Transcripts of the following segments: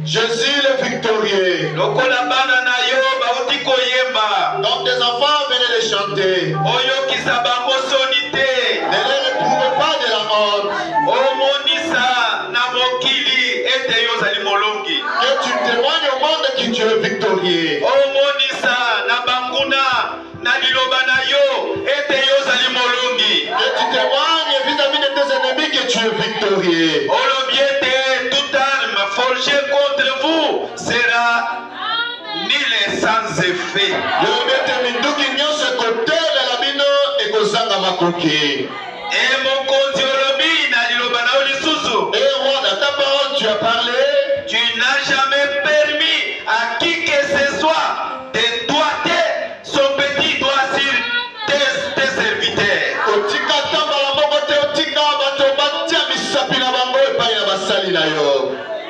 Jésus le victorieux. Donc des enfants venaient les chanter. Ne les reprouvez pas de la honte. Que tu témoignes au monde que tu es victorieux. Que tu témoignes vis-à-vis de tes ennemis que tu es victorieux. Toute arme forgée contre vous sera nulle et sans effet. Et mon Dieu, ta parole, tu as parlé. Tu n'as jamais permis à qui que ce soit de doiter son petit doigt sur tes serviteurs.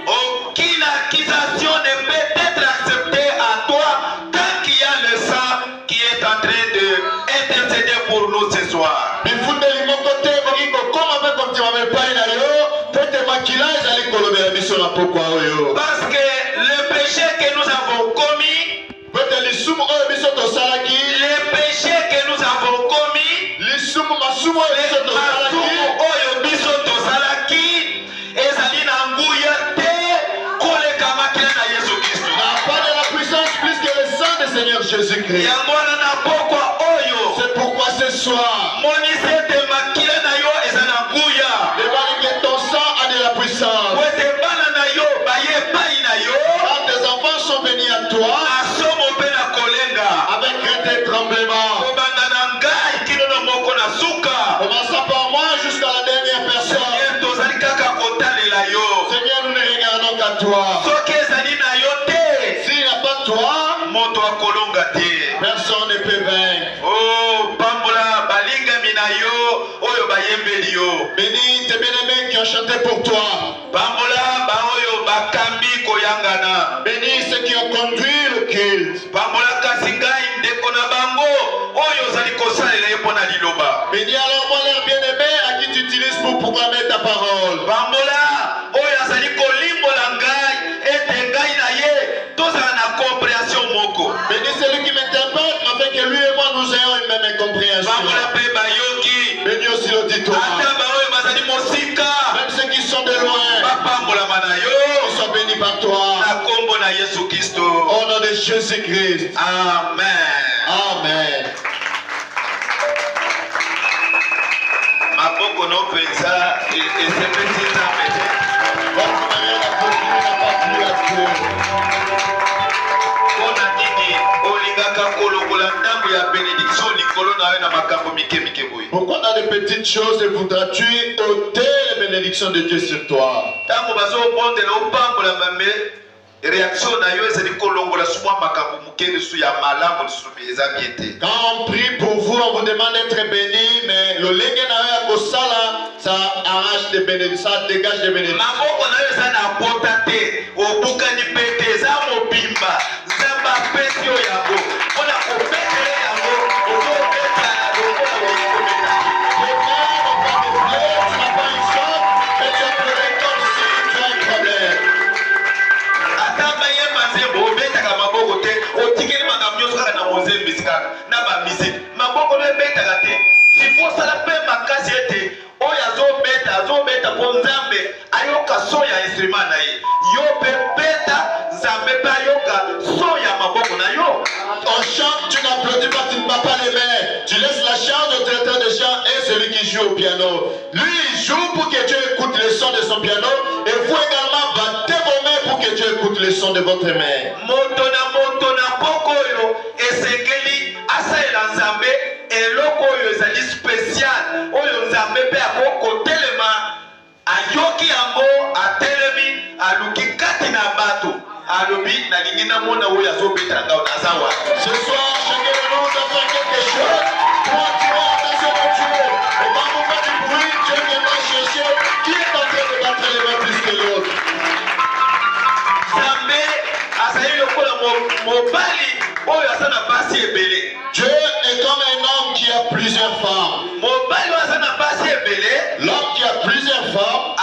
Aucune accusation ne peut être acceptée à toi tant qu'il y a le sang qui est en train d'intercéder pour nous ce soir. Parce que le péché que nous avons commis, Jésus-Christ. C'est pourquoi ce soir, ton sang a de la puissance. Quand tes enfants sont venus à toi, avec crainte et tremblement, commençant par moi jusqu'à la dernière personne, Seigneur, nous ne regardons qu'à toi. S'il n'y a pas de toi, personne ne peut vaincre. Bénis tes bien-aimés qui ont chanté pour toi. Bénis ceux qui ont conduit le culte. Bénis alors moi leur bien-aimé à qui tu utilises pour proclamer ta parole. Bénis celui qui m'interprète afin que lui et moi nous ayons une même compréhension. Bénis aussi l'auditoire. Même ceux qui sont de loin, ils sont bénis par toi. Au nom de Jésus-Christ. Amen. Amen. Maboko no pensa et c'est petit Pourquoi dans les petites choses voudras-tu ôter les bénédictions de Dieu sur toi? Quand on prie pour vous, on vous demande d'être béni, mais le ça arrache des bénédictions, ça dégage des bénédictions. On chante, tu n'applaudis pas, tu ne bats pas les mains. Tu laisses la charge au directeur de chant et celui qui joue au piano. Lui, il joue pour que Dieu écoute le son de son piano. Et vous également, battez vos mains pour que Dieu écoute le son de votre main. Ce soir, chacun de nous doit faire quelque chose pour attirer l'attention de Dieu. Et quand vous faites du bruit, Dieu viendra chercher qui est en train de battre les mains plus que l'autre. Dieu est comme un homme qui a plusieurs femmes. L'homme qui a plusieurs femmes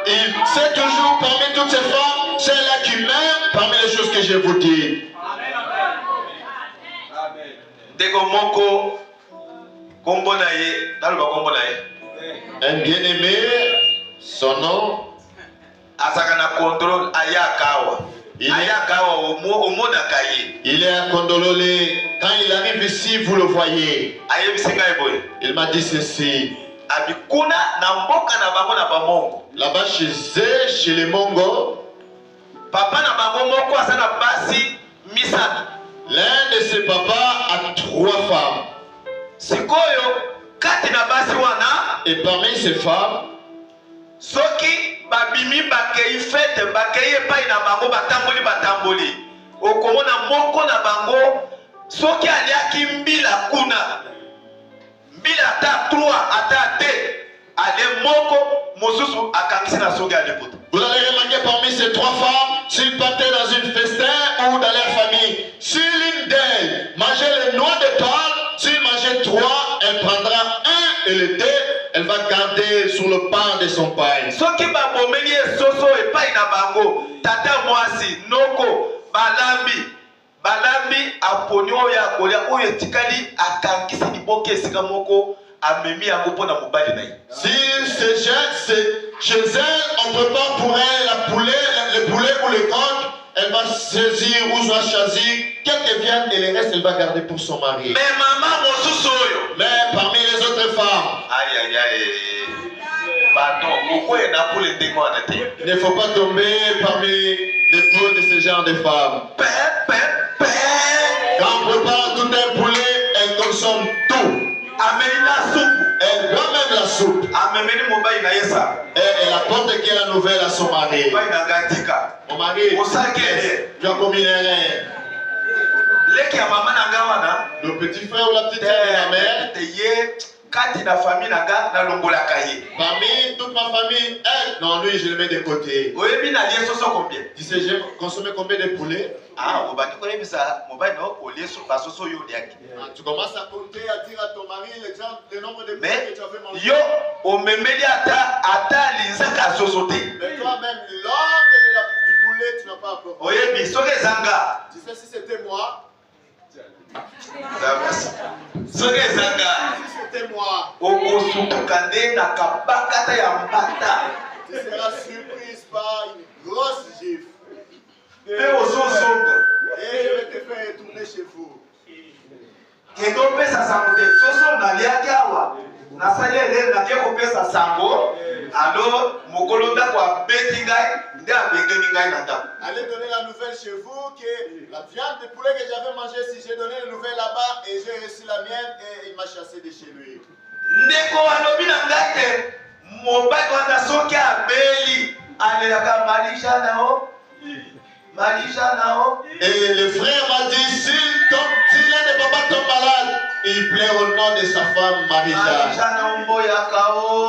Il sait toujours parmi toutes ces femmes, celle-là qui m'aime parmi les choses que je vous dis. Un bien-aimé, son nom, il est à Kondololé. Quand il arrive ici, vous le voyez. Il m'a dit ceci. Là-bas chez eux, chez les Mongos, l'un de ses papas a 3 femmes. Et parmi ces femmes, vous allez remarquer parmi ces 3 femmes, s'ils partaient dans une festin ou dans leur famille, si l'une d'elles mangeait les noix de Pâques, s'il mangeait 3, elle prendra 1 et le 2, elle va garder sur le pain de son pain. Si c'est chez elle, on prépare pour elle le poulet ou le coq, elle va saisir ou va choisir quelques viandes et le reste elle va garder pour son mari. Mais parmi les autres femmes, il ne faut pas tomber parmi les poules de ce genre de femmes. Quand on prépare tout un poulet, elle consomme tout. Elle boit même la soupe. Et elle apporte quelle nouvelle à son mari. Mon mari, tu as commis l'erreur. Le petit frère ou la petite fille de la mère, parmi toute ma famille, elle, non, lui je le mets de côté. Tu sais, j'ai consommé combien de poulets? Tu commences à compter, à dire à ton mari le nombre de poulets que tu avais mangé. Mais toi-même, l'ordre du poulet, tu n'as pas encore. Tu sais, si c'était moi. Si c'était moi, tu seras surprise par une grosse gifle. Et je vais te faire retourner chez vous. Allez donner la nouvelle chez vous que la viande de poulet que j'avais mangée, si j'ai donné la nouvelle là-bas et j'ai reçu la mienne et il m'a chassé de chez lui. Et le frère m'a dit, si l'un des papas tombe malade, il pleure au nom de sa femme Marie-Jeanne.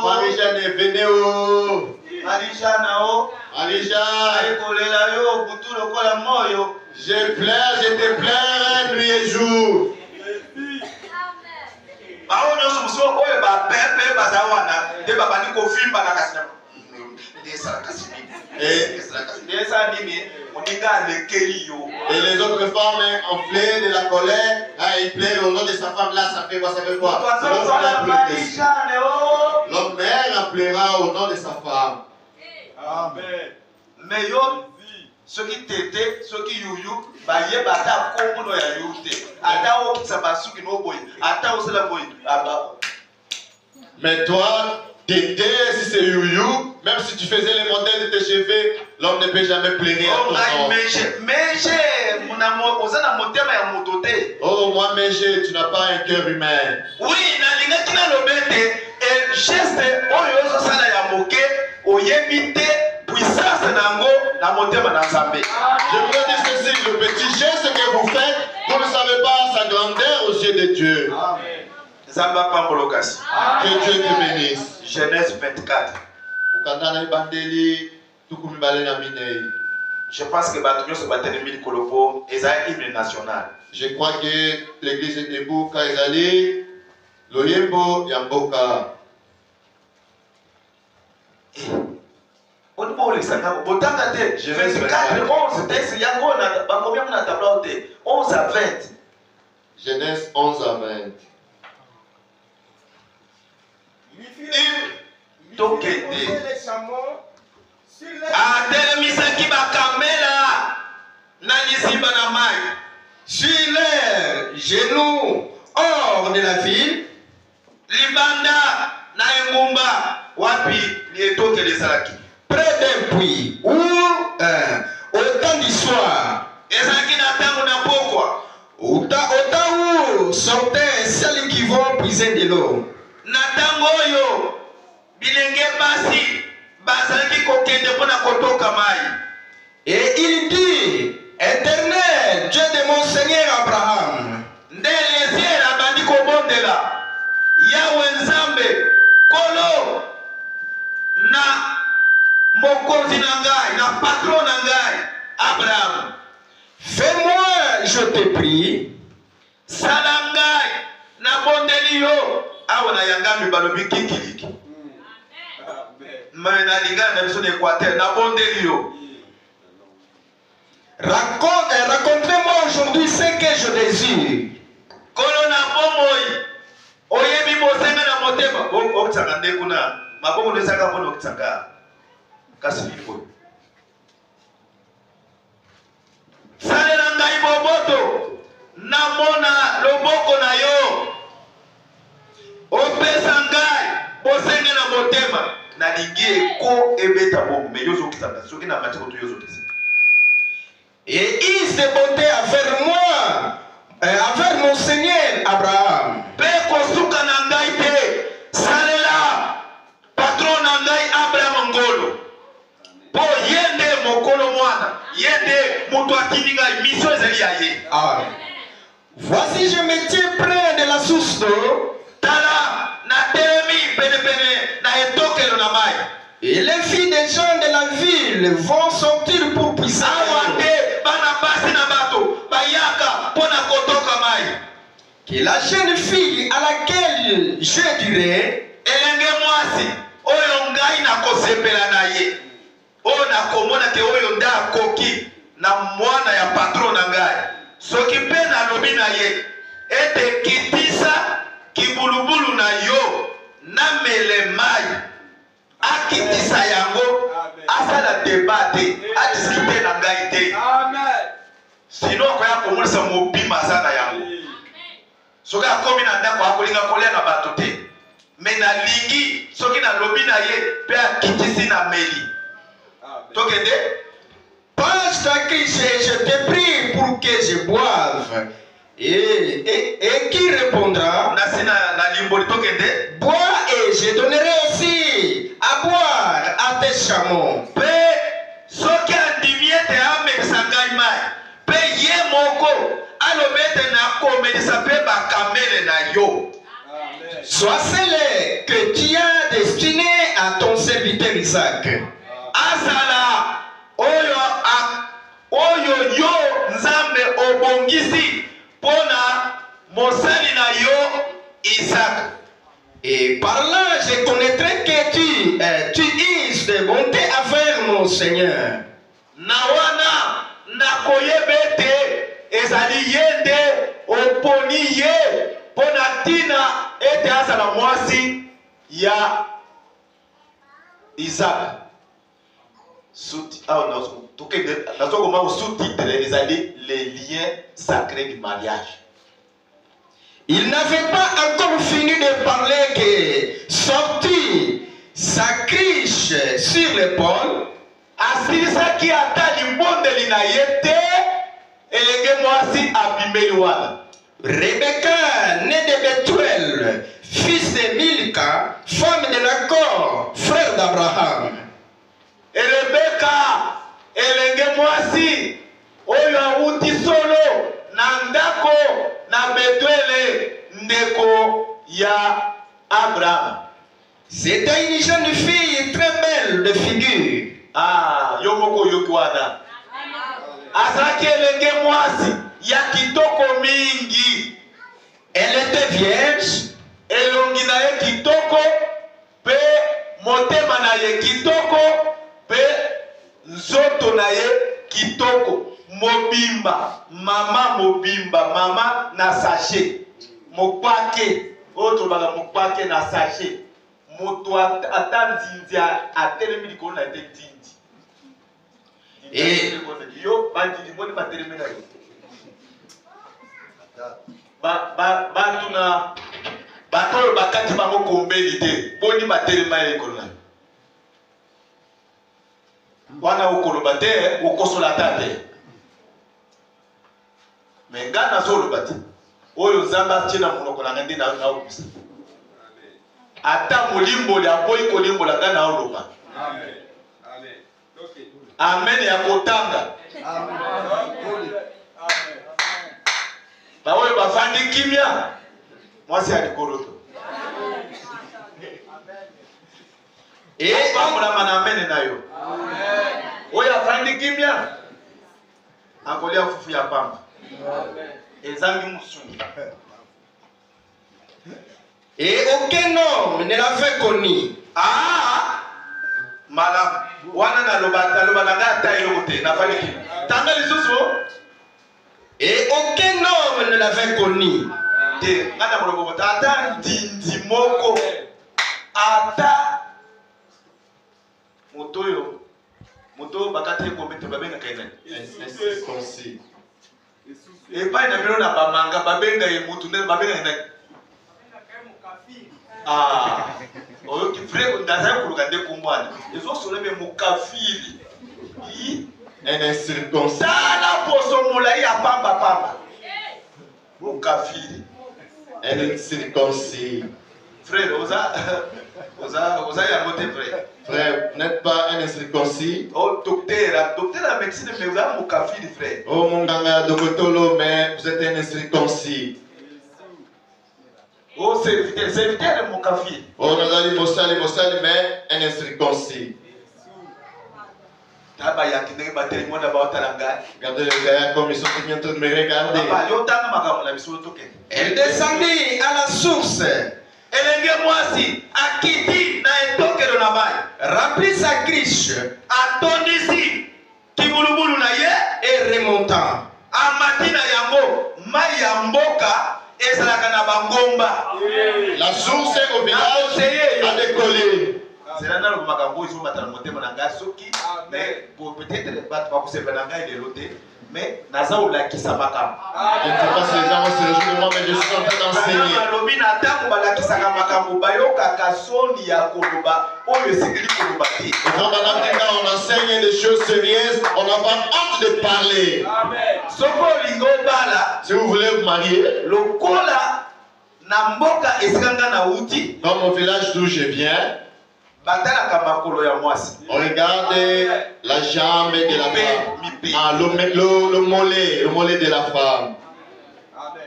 Marie-Jeanne est venue. Marie-Jeanne, je pleure, je te pleure nuit et jour. Et les autres femmes enflées de la colère, ils pleurent au nom de sa femme, là ça fait quoi, ça fait quoi? L'homme mère pleurera au nom de sa femme. Amen. Mais yo, ceux qui t'étaient, ceux qui youyou, bah yé bata komono ya youte. Ata o sabasu qui no boy, ata o sela boy. Mais toi, Tété, si c'est youyou, même si tu faisais les modèles de tes cheveux, l'homme ne peut jamais pleurer à ton nom. Oh, moi, Méché, tu n'as pas un cœur humain. Oui, et geste, oyo sala ya moke, oyebite, puissance nango, na motema na nzambe. Je voudrais dire ceci, le petit geste que vous faites, vous ne savez pas sa grandeur aux yeux de Dieu. Amen. Zamba Pambolokas. Que Dieu te bénisse. Genèse 24. Je pense que Batumio se battait de mille colopo et ça est hymne national. Je crois que l'église est debout quand ils allaient. Loyembo Yamboka. On dit les 50. Autant que Je vais 24, 11, texte, il y a combien on a tableau 11 à 20. Genèse 11 à 20. Atelemisaki bakamela na lisimba na mai. Sur les genoux hors de la ville, Libanda na engumba wapi lietoke lesalaki. Près d'un puits où au temps du soir, Ezaki na tango na pokwa. au temps où sortaient celles qui vont puiser de l'eau. Na tango oyo bilenge basi bazalaki kokende mpona kotoka mai. Et il dit, Éternel, Dieu de mon Seigneur Abraham, Nde Eliezer abandi kobondela Yawe Nzambe kolo na mokonzi na ngai na patron na ngai Abraham, fais-moi, je te prie, sala ngai na bondeli yo. Awa na yangami balobi kikiliki mais na lingana na biso na Équateur na bondeli yo. Racontez-moi aujourd'hui ce que je désire. Kolo na bomoi oyebi bosenga na motema okitsanga nde kuna mabomo ndesaka mpona okitsanga kasi lipo salela ngai boboto namona loboko na yo opesa ngai bosenga na motema nalingi eko ebeta bomo me yozokitsanga soki na mati koto yozokisa. Et il s'est porté vers moi, vers mon Seigneur Abraham. Peko suka na ngai te salela patron na ngai Abraham ngolo po yende mokolo mwana yende mutu atindi ngai mission ezali ya ye. Voici je me tiens près de la source d'eau. Tala na telemi pene na etokelo na mai. Et les filles des gens de la ville vont sortir pour puiser. Que la jeune fille à laquelle je dirais, elenge mwasi oyo ngai na kosepela na ye oyo nakomona ke oyo nda akoki na mwana ya patron na ngai soki mpe nalobi na ye ete kitisa kibulubulu na yo namele mai akitisa yango asala deba te adiskite na ngai te sino akoya komonisa mobima aza na yango soki akomi na ndako akolinga kolia na bato te me nalingi soki nalobi na ye mpe akitisi na meli tokende. Pense ta crise, je te prie pour que je boive. Et qui répondra, bois et je donnerai aussi à boire à tes chameaux. Sois celle que tu as destinée à ton serviteur Isaac. Asala oyo yo nzambe obongisi pona mosali na yo Isaac. Et par là je connaîtrai que tu uses de bonté envers mon Seigneur. Nawana nakoyebete ezali yende oponi ye pona tina ete asala mwasi ya Isaac. Les liens sacrés du mariage. Il n'avait pas encore fini de parler que sortit sa criche sur l'épaule. Asilisaki ata limbondeli na ye te elenge mwasi abimeli wana. Rebecca, née de Bethuel, fils de Milka, femme de Nacor, frère d'Abraham. Et Rebecca, elenge mwasi oyo awuti solo na ndako na Bethuel ndeko ya Abraham. C'était une jeune fille très belle de figure. Yomoko yokiwana. Azaki elenge mwasi ya kitoko mingi. Elle était vierge. Elongi na ye kitoko pe motema na ye kitoko pe nzoto na ye kitoko mobimba mama na sachet mopake autre baga mopake na sachet moto atanzinzi atelemi likolo na te ndindi yo bandidi moni batelemi na yo batuna bato oyo bakati bango kombeli te boni batelema ye likolo na yo wana okoloba te okosola ata te me nga nazoloba te oyo nzambe atie na monoko na nga nde naobisa ata molimboli aboyi kolimbola nga naoloba amen ya kotanga baoyo bafandi kimia mwasi ya likolo to bamolama na amene na yo oyo afandi kimia akolia fufu ya pamba ezangi musuni. Et aucun homme ne l'avait connu. Malam wana na loba na ngata yote na fali kimia tanga lisusu. Et aucun homme ne l'avait connu. Te ngana molobo ata ndindi moko ata moto bakati komete babenga kaina Concis. et pas na bino na bamanga babenga ye mutu nde babenga nani oyo ki vrai ndaza kuluka nde kumbwana ezo solebe mukafiri Un incirconcis. sala poso mulai ya pamba mukafiri Un incirconcis. frère oza ya moté frère. Frère, vous n'êtes pas un incirconcis. Oh docteur la médecine mais vous avez mukafiri frère. Oh mon ganga dokotolo, mais vous êtes un incirconcis. Oh serviteur mukafiri. Oh nazali mosali, mais un incirconcis. Regardez les gars comme ils sont en train de me regarder. Elle descendit à la source, elenge mwasi akiti na etokelo na mai remplit sa criche atondisi kibulubulu na ye et remontant. amati na yango mai ya mboka ezalaka na bangomba. La source au village a décollé. C'est là le makambo ils sont matana motema na ngai soki mais peut-être bato bakosepela na ngai lelo te mais naza olakisa makambo. Je ne sais pas si les gens vont se réjouir de moi, mais je suis en train d'enseigner. balobi na ntango balakisaka makambo bayokaka soni ya koloba oyo esengeli koloba te. Et quand on enseigne des choses sérieuses, on n'a pas honte de parler. Soko olingi obala Si vous voulez vous marier, lokola na mboka esika nga na uti dans mon village d'où je viens, batalaka makolo ya mwasi. on regarde la jambe de la femme. Le mollet de la femme.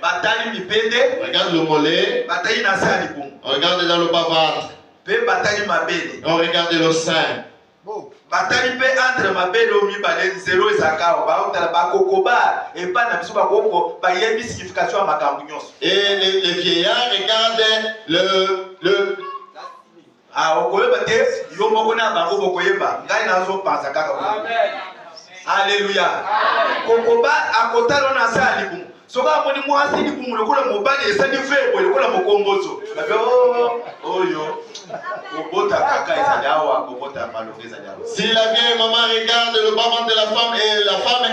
Batali mipende On regarde le mollet, batali na se ya libumu on regarde dans le bas-ventre, mpe batali mabele on regarde le sein. batali mpe entre mabele oyo mibale nzelo ezalaka awa baotala bakokoba epai na biso bakoko bayebi signification ya makambo nyonso. Et les vieillards regardent le okoyeba te yo moko na bango bokoyeba ngai nazopanza kaka. Alleluya. Kokoba akotala na se ya libumu soka amoni mwasi libumu lokola mobali esali febo lokola mokomboso oyo kobota kaka ezali awa kobota malonga ezali awa. Si la vieille maman regarde le bas-ventre de la femme et la femme a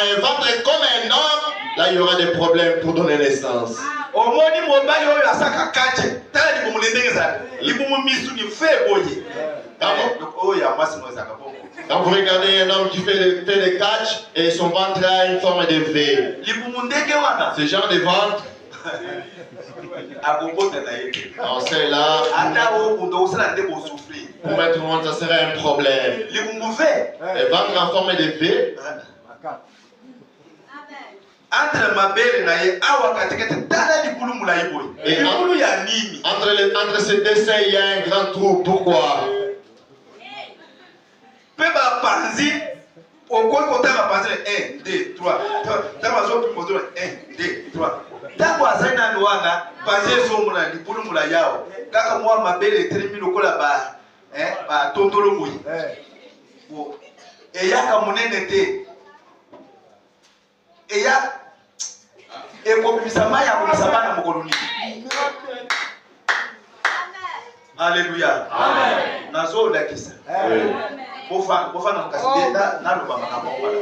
un ventre comme un homme, là il y aura des problèmes pour donner naissance. Omoni mobali oyo asaka kache tala libumu lendenge ezali libumu misu ni febo ye oyo ya mwasi mo ezalaka bongo. Quand vous regardez un homme qui fait des catchs et son ventre a une forme de V, libumu ndenge wana ce genre de ventre, akobota na ye on sait là, ata oyo kundo osala nde bosouffrir pour mettre au monde, ça serait un problème. libumu ve Le ventre en forme de V, entre mabele na ye awa katikati tala libulu mulai boye libulu ya nini. entre ces deux seins, il y a un grand trou. Pourquoi? Pe bapanzi okoki kotanga panzi 1 2 3 ntango azopima ozona 1 2 3 ntango azali nani wana panzi ezomona libulu mula yawo kaka mwa mabele etelemi lokola batondolo boye Et ya kamunene te. Et ya et comme misama ya misama na mokoluni. Alléluia. Amen. Nazo la kisa. Amen.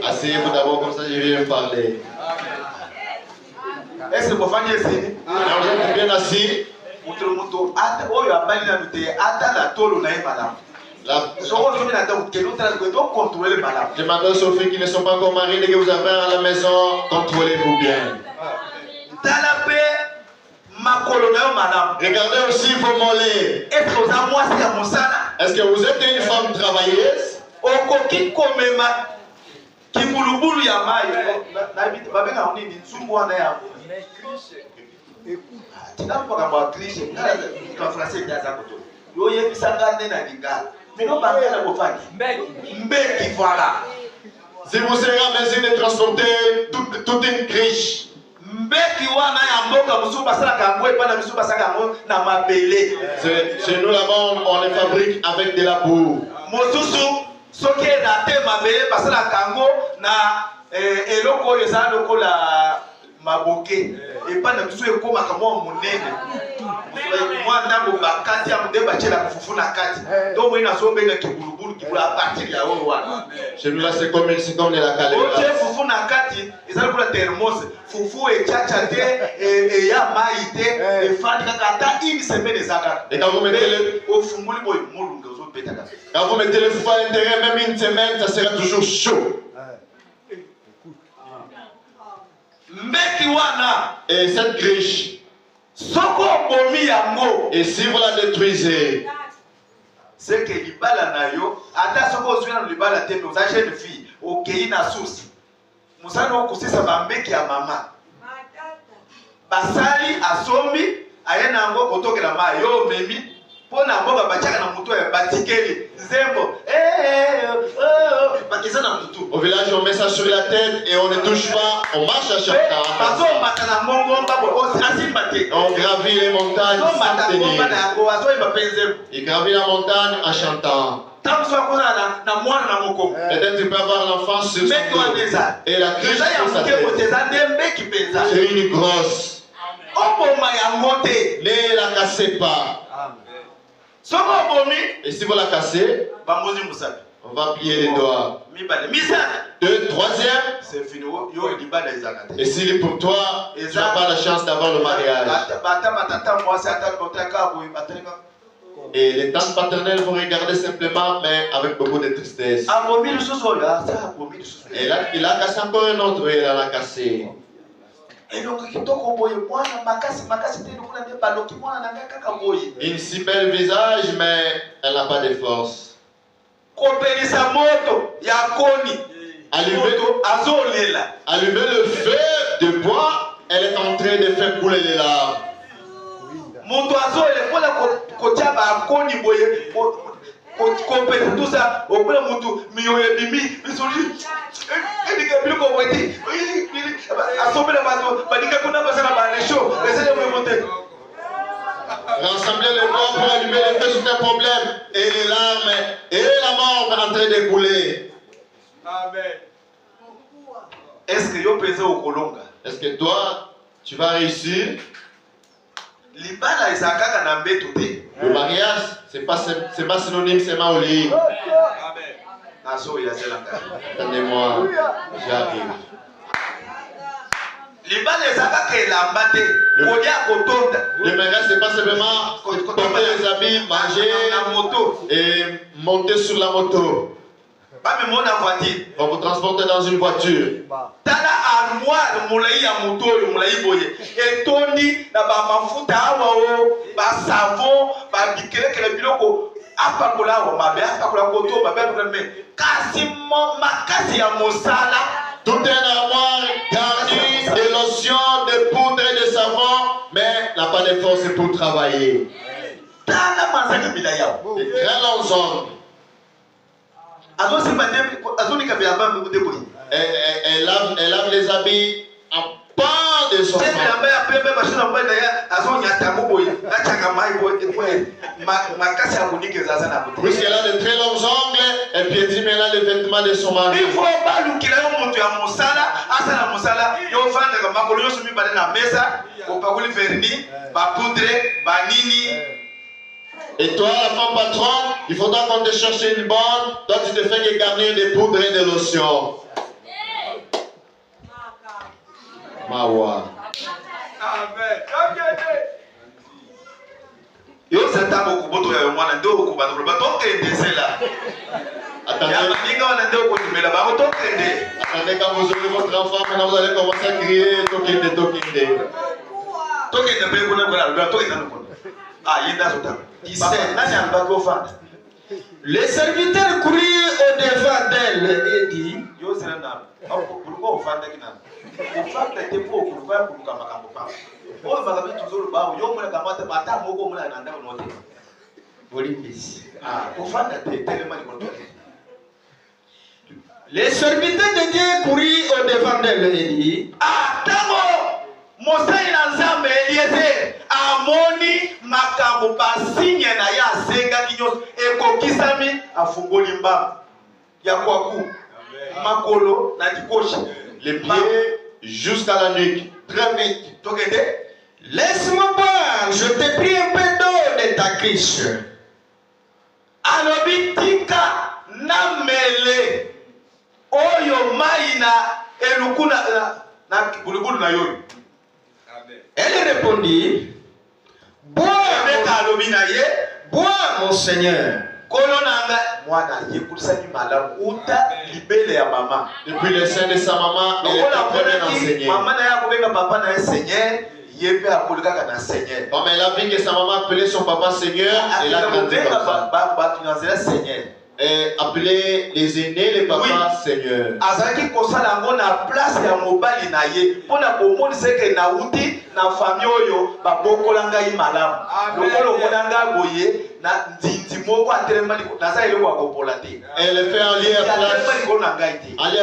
Asseyez-vous d'abord, comme ça je vais parler. Est-ce que vous faites ici? Alors vous êtes bien assis. Je m'adresse aux filles qui ne sont pas encore mariées, dès que vous avez à la maison, contrôlez-vous bien. Regardez aussi vos mollets. Est-ce que vous êtes une femme travailleuse? Si vous serez en mesure de transporter toute une criche, chez nous là-bas on les fabrique avec de la boue. Maboke et pas na biso ekoma kama monene moi ndango bakati ya mudeba chela kufufu na kati donc moi na so benga kibulubulu kibula à partir ya oyo wana chez nous là c'est comme de la calèche oche fufu na kati ezali kula thermos fufu e chacha te e ya maite e fandi kaka une semaine ezaka et quand vous mettez le au funguli boy mulunga zo petaka quand vous mettez le fufu à l'intérieur même une semaine ça sera toujours chaud. Et cette criche, et si vous la détruisez, c'est que libala na yo ata soko ozwina libala tembe uzaje de fille okei na source musana okusisa bambeki ya mama basali asomi ayena ngo kotokela ma yo memi pona mboga bachaka na mutu ya batikeli zembo bakisa na mutu. Au village on met ça sur la tête et on ne touche pas, on marche à chaque temps. On gravit les montagnes sans tenir. Il gravit la montagne en chantant. Peut-être tu peux avoir l'enfant sur son dos. Et la criche sur sa tête. C'est une grosse. Ne la cassez pas. Et si vous la cassez, on va plier les doigts. Deux, troisième. C'est fini. Et s'il est pour toi, tu n'as pas la chance d'avoir le mariage. Et les tantes paternelles vont regarder simplement, mais avec beaucoup de tristesse. Et là, il a cassé encore un autre, et il a cassé. Une si belle visage, mais elle n'a pas de force. Allumer le feu de bois, elle est en train de faire couler les larmes. Rassembler les bois pour allumer le feu, c'est un problème. Et les larmes et la mort sont en train de couler. Amen. Est-ce que yo pèse au kolonga? Est-ce que toi, tu vas réussir? Le mariage, c'est pas synonyme, c'est maoli. Attendez-moi, j'arrive. Le mariage, c'est pas simplement porter les habits, manger et monter sur la moto. On vous transporte dans une voiture. Tout est armoire garni de lotion, de poudre et de savon, mais n'a pas de force pour travailler. De très longs hommes. Elle lave les habits en pente de son sang. Puisqu'elle a de très longs ongles, elle piétine maintenant les vêtements de son mari. Il faut pas nous qu'il y ait un mot à Moussala, à Sana Moussala, il faut faire des macolos sur mi dans la mesa, au pas lui verni, pas poudre, banini. Et toi, la femme patronne, il faudra qu'on te cherche une bonne, toi tu te fais que garnir des poudres et des lotions. Mawa. Yo c'est un beaucoup boto ya mwana ndo ko ba to ba to kende cela. Attendez. Ya ninga wana ndo ko tumela ba to kende. Attendez, quand vous aurez votre enfant, maintenant vous allez commencer à crier Tokinde, Tokinde. Tokinde pe ko na ko la to kende ko. Ah, yenda sota. 17. Nani ambako fanda? Les serviteurs coururent au-devant d'elle et dit, Yo c'est na. Pourquoi on fanda kina? On fanda te po ko ba ko ka makambo pa. Oh, magabi toujours ba yo mo na kamata bata mo ko mo na nanda no te. Bolibis. Ah, on fanda te tellement ni ko. Les serviteurs de Dieu coururent au-devant d'elle et dit, Ah, tango Mosai na Nzambe Eliezer amoni makambo basigne na ya senga kinyo ekokisami afungoli mbamba ya kwaku makolo na dikoshi Les pieds jusqu'à la nuque. Très vite. tokende laisse-moi boire, je te prie un peu d'eau de ta cruche. alobi tika na mele oyo mai na eluku na bulubulu na yoyo. Elle répondit, bois, alobi na ye bois, mon Seigneur. kolo nanga mwana yekulisani malamu uta libele ya mama. Depuis le sein de sa maman, elle était très bien enseignée. Mama na ya kobenga papa na Seigneur, yebe akolikaka na Seigneur. Comme elle a vu que sa maman appelait son papa Seigneur, elle a grandi comme ça. Batu na Seigneur. Et appelait les aînés, les papas, oui. Seigneur. Azaki kosala ngo na place ya mobali na ye pona komonisa ke na uti na famille oyo babokola ngai malamu. Lokolo monanga boye na ndindi moko atelemali naza ile kwa kopola te. Elle fait un lit à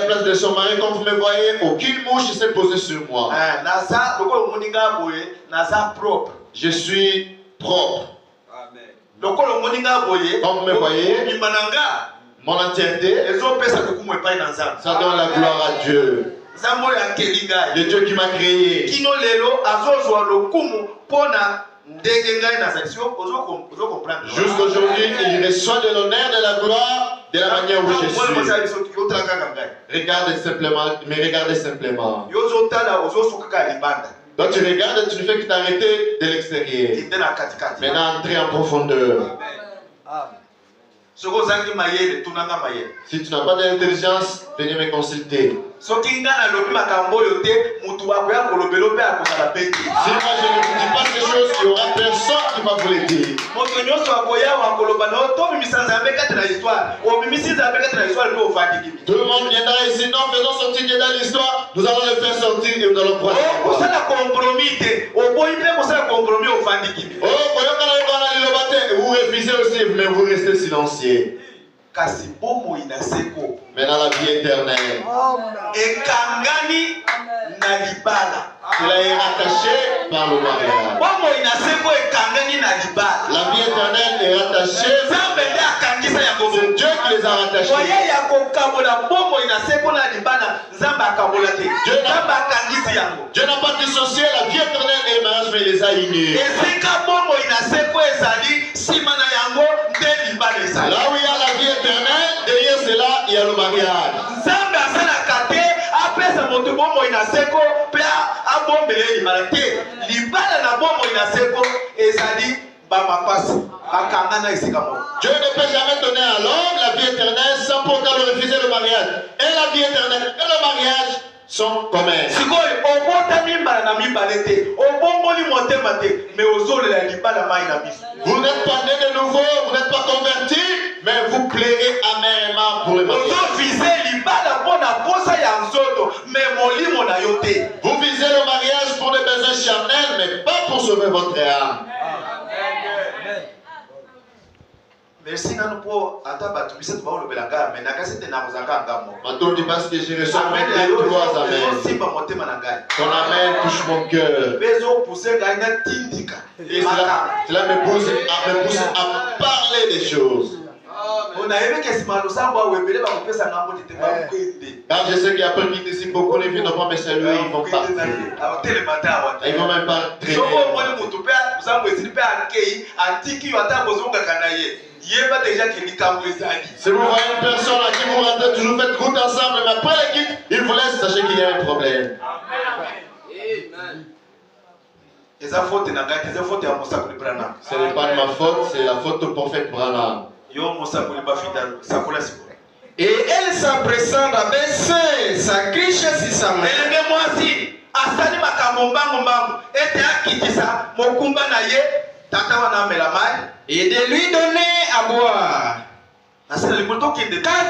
place de son mari, comme vous me voyez, aucune mouche s'est posée sur moi. Naza lokolo moninga boye naza propre. Je suis propre. Comme vous me voyez, mon entièreté, ça donne la gloire à Dieu. Le Dieu qui m'a créé. Jusqu'aujourd'hui, il reçoit de l'honneur, de la gloire, de la manière où je suis. Regardez simplement, mais regardez simplement. Donc tu regardes, tu ne fais que t'arrêter de l'extérieur. Maintenant, entrer en profondeur. Si tu n'as pas d'intelligence, venez me consulter. Si moi je ne vous dis pas ces choses, il n'y aura personne qui va vous le dire. Tout le monde viendra ici, non, faisons sortir Dieu dans l'histoire, nous allons le faire sortir et nous allons prendre. Vous refusez aussi, mais vous restez silencieux. Maintenant la vie éternelle. Cela est rattaché par le mariage. La vie éternelle est rattachée. C'est Dieu qui les a rattachés. Dieu n'a pas dissocié la vie éternelle et le mariage, mais les a unis. Là où il y a la vie éternelle, derrière cela, il y a le mariage. Dieu ne peut jamais donner à l'homme la vie éternelle sans pourtant le refuser le mariage. Et la vie éternelle et le mariage sont communs. Vous n'êtes pas né de nouveau, vous n'êtes pas converti, mais vous plairez amèrement pour le mariage. Vous visez le mariage pour des besoins charnels, mais pas pour sauver votre âme. Merci nanu po ata batumisa to ba lobelanga mais nakasi te na kozaka ngamo. Maintenant, dis parce que je reçois mes trois amens. Simba motema na ngai. Ton amen touche mon cœur. Bezo pousser ngai na tindika. Et cela me pousse à parler des choses. Car je sais qu'il y a peu qui ici, beaucoup ne viennent pas me saluer, ils vont partir. Ils vont même pas traîner. Si vous voyez une personne à qui vous rentrez toujours, faites route ensemble, mais après les quitte, il vous laisse, sachez qu'il y a un problème. Ce n'est pas de ma faute, c'est la faute du prophète Branham. Et elle s'empressant d'abaisser sa criche sur sa main. Et de lui donner à boire. Quand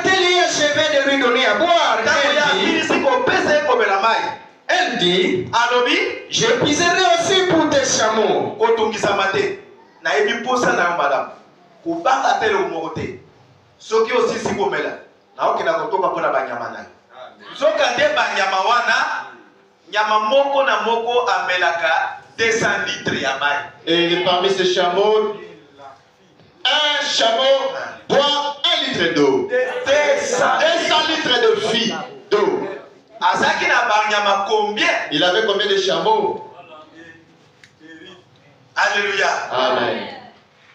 elle y achevait de lui donner à boire, elle dit, je puiserai aussi pour tes chameaux. Soki aussi si bomela na okina kotoka pona banyama na soka nde banyama wana nyama moko na moko amelaka 200 litres ya mai. Et parmi ces chameaux, un chameau boit 1 litre d'eau. 200 litres de fille d'eau. Azaki na banyama combien? Il avait combien de chameaux? Alléluia. Amen.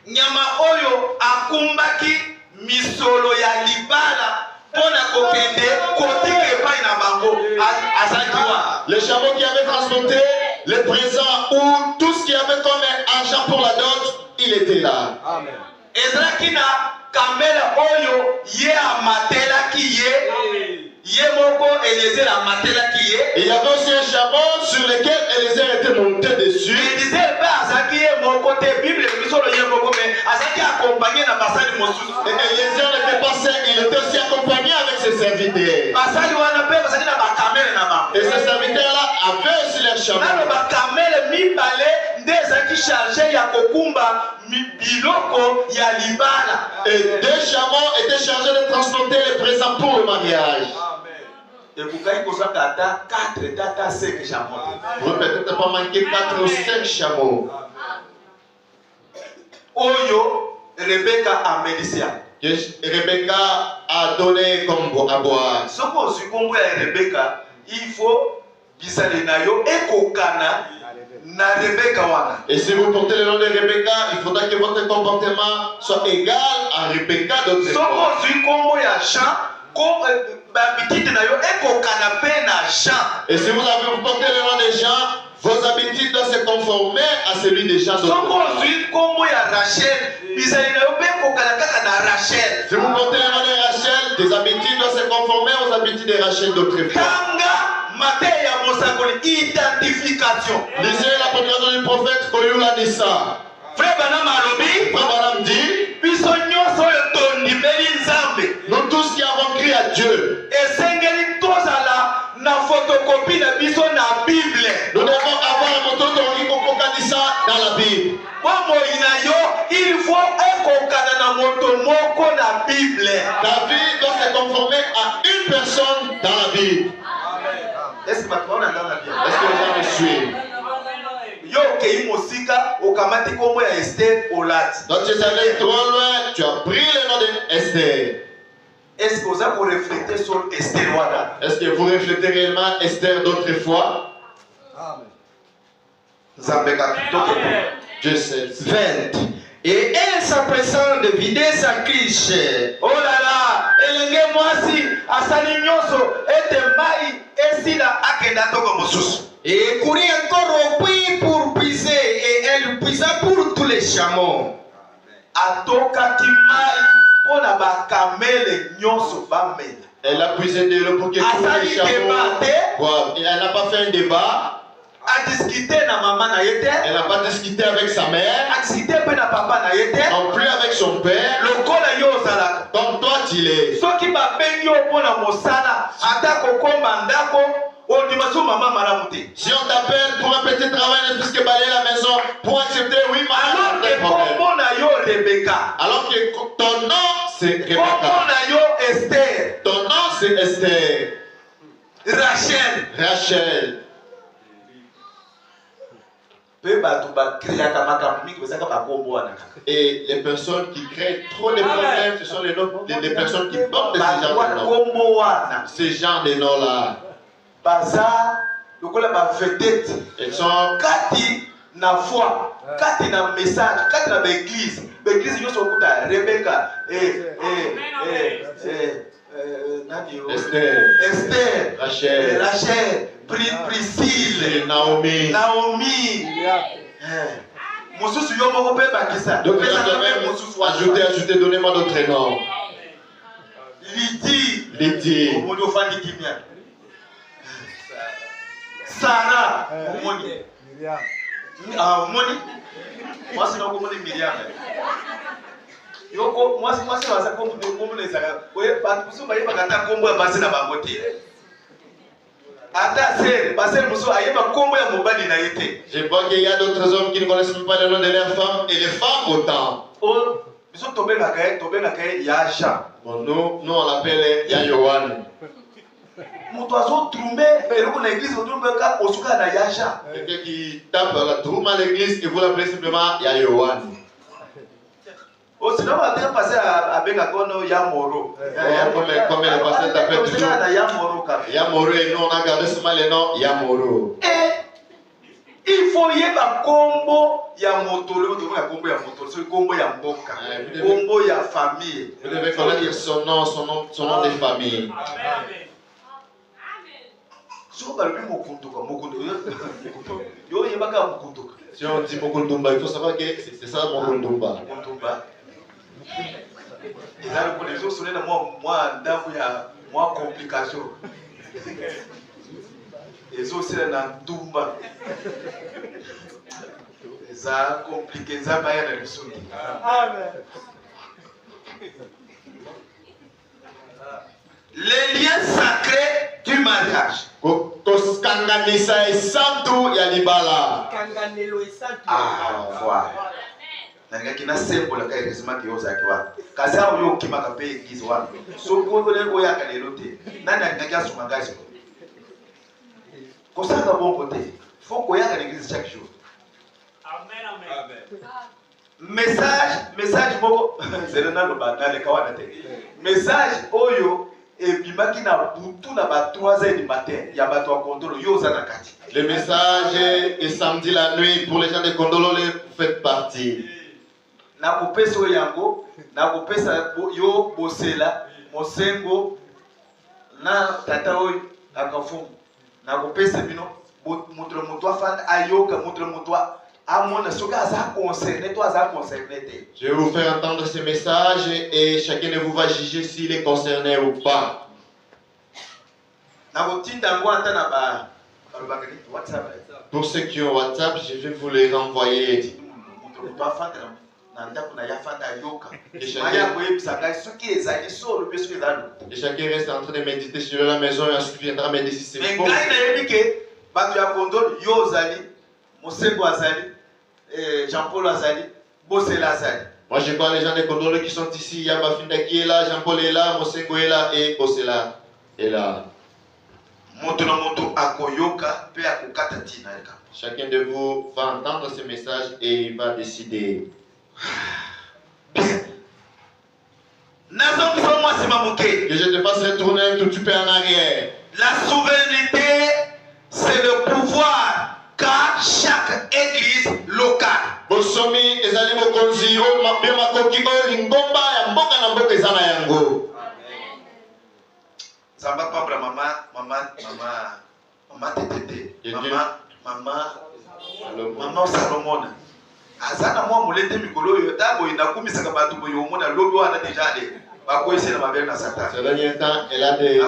Nyama oyo akumbaki misolo ya libala pona kokende kotike pa na bango azakiwa. Les chameaux qui avaient transporté les présents ou tout ce qui avait comme argent pour la dot, il était là. Amen. Ezraki na kamela oyo ye amatela ki ye moko Eliezer amatela ki ye. Il y avait aussi un chameau sur lequel Eliezer était monté dessus. Eliezer ba azaki ye moko te Bible misolo ye moko mais azaki accompagné na basali mosusu. Et Eliezer n'était pas seul, il était aussi accompagné avec ses serviteurs. Basali wana pe basali na bakamele na bango. Et ces serviteurs-là avaient aussi leurs chameaux. Na bakamele mibale nde ezaki chargé ya kokumba biloko ya libala. Et 2 chameaux étaient chargés de transporter les présents pour le mariage. Et vous peut-être pas manquer 4 ou 5 chameaux. Oyo, Rebecca a médicien. Rebecca a donné comme à boire. Ce qu'on suppose à Rebecca, il faut Bisalenayo et Kokana na Rebecca wana. Et si vous portez le nom de Rebecca, il faudra que votre comportement soit égal à Rebecca d'autres. Ce qu'on suppose à Jean, et si vous avez porté le nom des gens, vos habitudes doivent se conformer à celui des gens d'autres. Si vous portez le nom de Rachel, tes habitudes doivent se conformer aux habitudes de Rachel d'autrefois. Identification. Lisez la proclamation du prophète Koyula Nissa. Frère Banam dit, nous tous qui avons crié à Dieu, nous devons avoir un moto dans la Bible. Il faut David doit se conformer à une personne dans la Bible. Est-ce que les gens me suivent? Donc tu es allé trop loin, tu as pris le nom d'Esther. Est-ce que vous avez reflété sur Esther? Est-ce que vous reflétez réellement Esther d'autrefois? Amen. Dieu sait. 20. Et elle s'empressant de vider sa criche. Oh là là, elenge mwasi asali nyoso ete mai esila akenda toko mosusu. Et courit encore au puits pour puiser, et elle puisa pour tous les chameaux. Atoka ki mai pona bakamele nyoso bamela. Elle a puisé de l'eau pour que tous les chameaux boivent. Elle n'a pas fait un débat. A discuté na maman na yete. Elle n'a pas discuté avec sa mère. A discuté pe na papa na yete. Non plus avec son père. Lokola yo ozalaka. Comme toi tu l'es. Soki ba bengi opona mosala ata kokomba ndako Si on t'appelle pour un petit travail, ne plus que balayer la maison, pour accepter, oui, alors que ton nom c'est Rebecca. Ton nom c'est Esther. Rachel. Et les personnes qui créent trop de problèmes, ce sont les personnes qui portent ces genres de noms-là. Ils sont na foi, kati na message, kati na l'église yo sokuta Rebecca Esther, Rachel, Priscille, Naomi. Mosusu yo moko pe bakisa. Donc ajouter, donnez-moi d'autres noms. Lydie. Omondo fandi kimia. Sarah, omoni. Miriam. Omoni. Moi c'est donc omoni Miriam. Yoko, moi c'est ça comme les Sarah. Oui, pas tout ba yeba kata kombo ya basi na bangote. Ata c'est basi muso ayeba kombo ya mobali na yete. Je vois qu'il y a d'autres hommes qui ne connaissent même pas le nom de leurs femmes et les femmes autant. Oh, biso tobenga kay Yasha. Bon, nous on l'appelle Yayoan. Quelqu'un qui tape la troum à l'église et vous l'appelez simplement Yayoan. Oh, sinon, on va passer à Bengakono Yamoro. Comme le pasteur t'appelle toujours Yamoro et nous on a gardé seulement le nom Yamoro. Et il faut y avoir combo Yamoto, le combo Yamoto, c'est le combo Yamboka, combo ya famille. Vous devez connaître son nom de famille. Si on dit Mokundumba, il faut savoir que c'est ça Mokundumba. Et là, les autres sont là, moi, moi, complication. Les autres sont là, Dumba. Ça compliqué, ça va y aller le son. Amen. Les liens sacrés du mariage. Koskanganisa esantu ya libala. Ah, voilà. Nangaki na symbole ka erisma ki yoza ki wa. Kaza uyo kimaka pe eglise wa. So ko le ko ya ka lelo te. Nani ngaki asuma ngazi. Ko saka bon côté. Faut ko ya ka l'église chaque jour. Amen. Message moko zelena lo bandale kawana te. Message oyo ebimaki na butu na ba 3h du matin ya bato wa Kondolo yoza na kati. Le message est samedi la nuit pour les gens de Kondolo, vous faites partie. Na kopesa yango, na kopesa yo bosela, mosengo na tata oyo akafumu. Na kopesa bino moto afanda ayoka moto amona soka aza concerné, toi aza concerné. Je vais vous faire entendre ce message et chacun de vous va juger s'il est concerné ou pas. Na kotinda ngo ata na ba WhatsApp. Pour ceux qui ont WhatsApp, je vais vous les renvoyer. Et chacun reste en train de méditer sur la maison et ensuite viendra méditer si c'est faux. Jean-Paul Azali, Bossel Azali. Moi je vois les gens de Kondolo qui sont ici. Yabafinda qui est là, Jean-Paul est là, Mosengo est là et Bossela est là. Chacun de vous va entendre ce message et il va décider. Que je te fasse retourner un tout petit peu en arrière. La souveraineté, c'est le pouvoir qu'a chaque église locale. Bosomi ezali mokonzi o mabia makoki o lingomba ya mboka na mboka ezana yango. Zamba pabra mama tetete. Mama Salomona. Azana mwa mulete mikolo yo tabo inakumisaka batu boyo mona lobi wana déjà de bako ese na mabere na satan. Ce dernier temps elle a des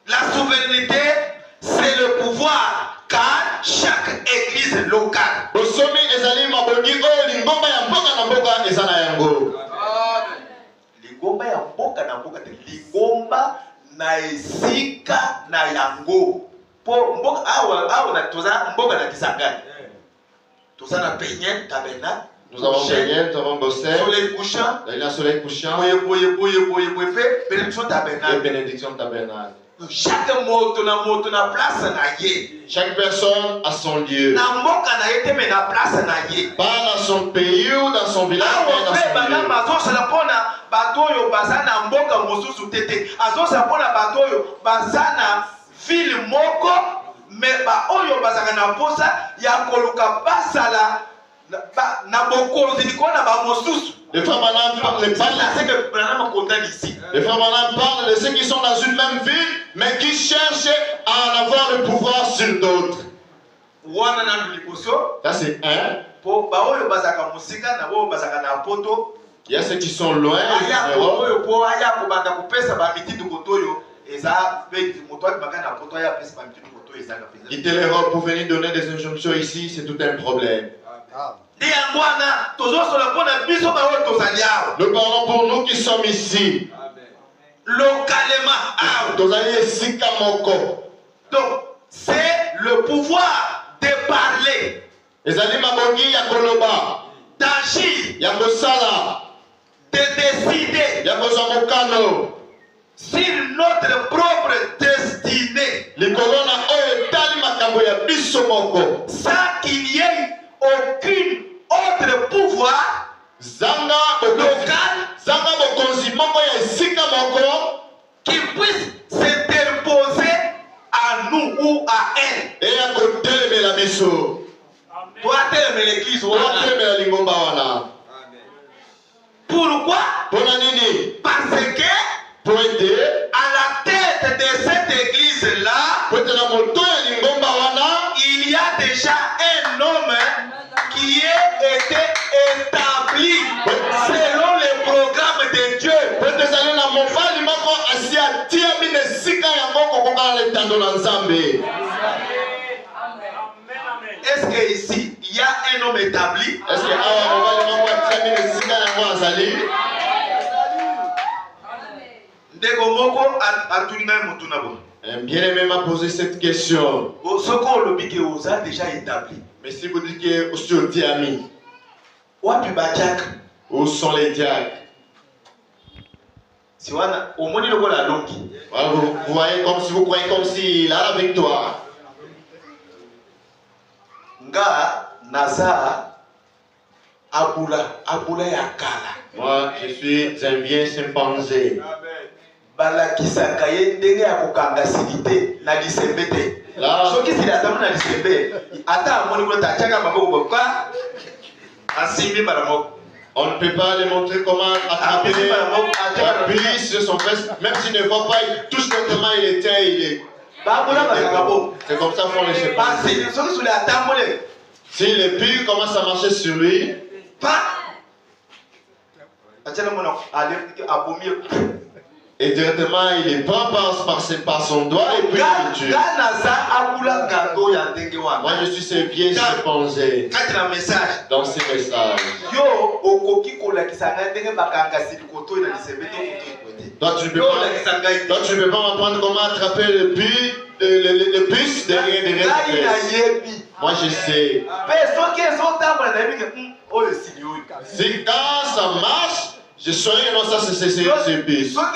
La souveraineté, c'est le pouvoir qu'a chaque église locale. Bosomi ezali mabongi o lingomba ya mboka na mboka ezana yango. Lingomba ya mboka na mboka te. Lingomba na esika na yango. Po mboka awa na toza mboka na Kisangani. Toza na Peñen tabernacle. Nous avons Peñen, nous avons Gossel. Soleil couchant. Là, il y a Soleil couchant. Bénédiction tabernacle. Et bénédiction tabernacle. Chaque moto na place na ye. Chaque personne a son lieu. Na mboka na ye te mais na place na ye. Pas dans son pays ou dans son village, mais dans son lieu. Azosala pona bato oyo baza na mboka mosusu tete. Azosala pona bato oyo baza na ville moko mais ba oyo bazaka na posa ya koluka basala na bokonzi likona ba mosusu. Les frères Branham parlent de ceux qui sont dans une même ville, mais qui cherchent à en avoir le pouvoir sur d'autres. Ça c'est un. Il y a ceux qui sont loin. Quitter l'Europe pour venir donner des injonctions ici, c'est tout un problème. Nous parlons pour nous qui sommes ici. Localement. Donc, c'est le pouvoir de parler, d'agir, de décider sur notre propre destinée sans qu'il y ait aucune autre pouvoir local qui puisse s'interposer à nous ou à elle. Toi, t'aimes l'église. Pourquoi? Parce que à la tête de cette église-là, il y a déjà un homme qui a été établi selon les programmes de Dieu. Est-ce qu'ici, il y a un homme établi? Est-ce que un bien-aimé m'a posé cette question. Mais si vous dites que vous êtes amis, où sont les diacres? Voilà, vous voyez comme si vous croyez comme s'il a la victoire. Moi, je suis un bien chimpanzé. Là, on ne peut pas lui montrer comment attraper la police de son frère. Même s'il ne voit pas, il touche comment il était, il est. C'est comme ça qu'on les sépare. Si le pire commence à marcher sur lui, et directement il est prend par son doigt et puis il tue. Moi je suis ce vieux chimpanzé dans ces messages. Toi tu ne peux pas m'apprendre comment attraper le puce derrière les fesses. Moi je sais. Si quand ça marche, je saurais non ça c'est une puce. Ça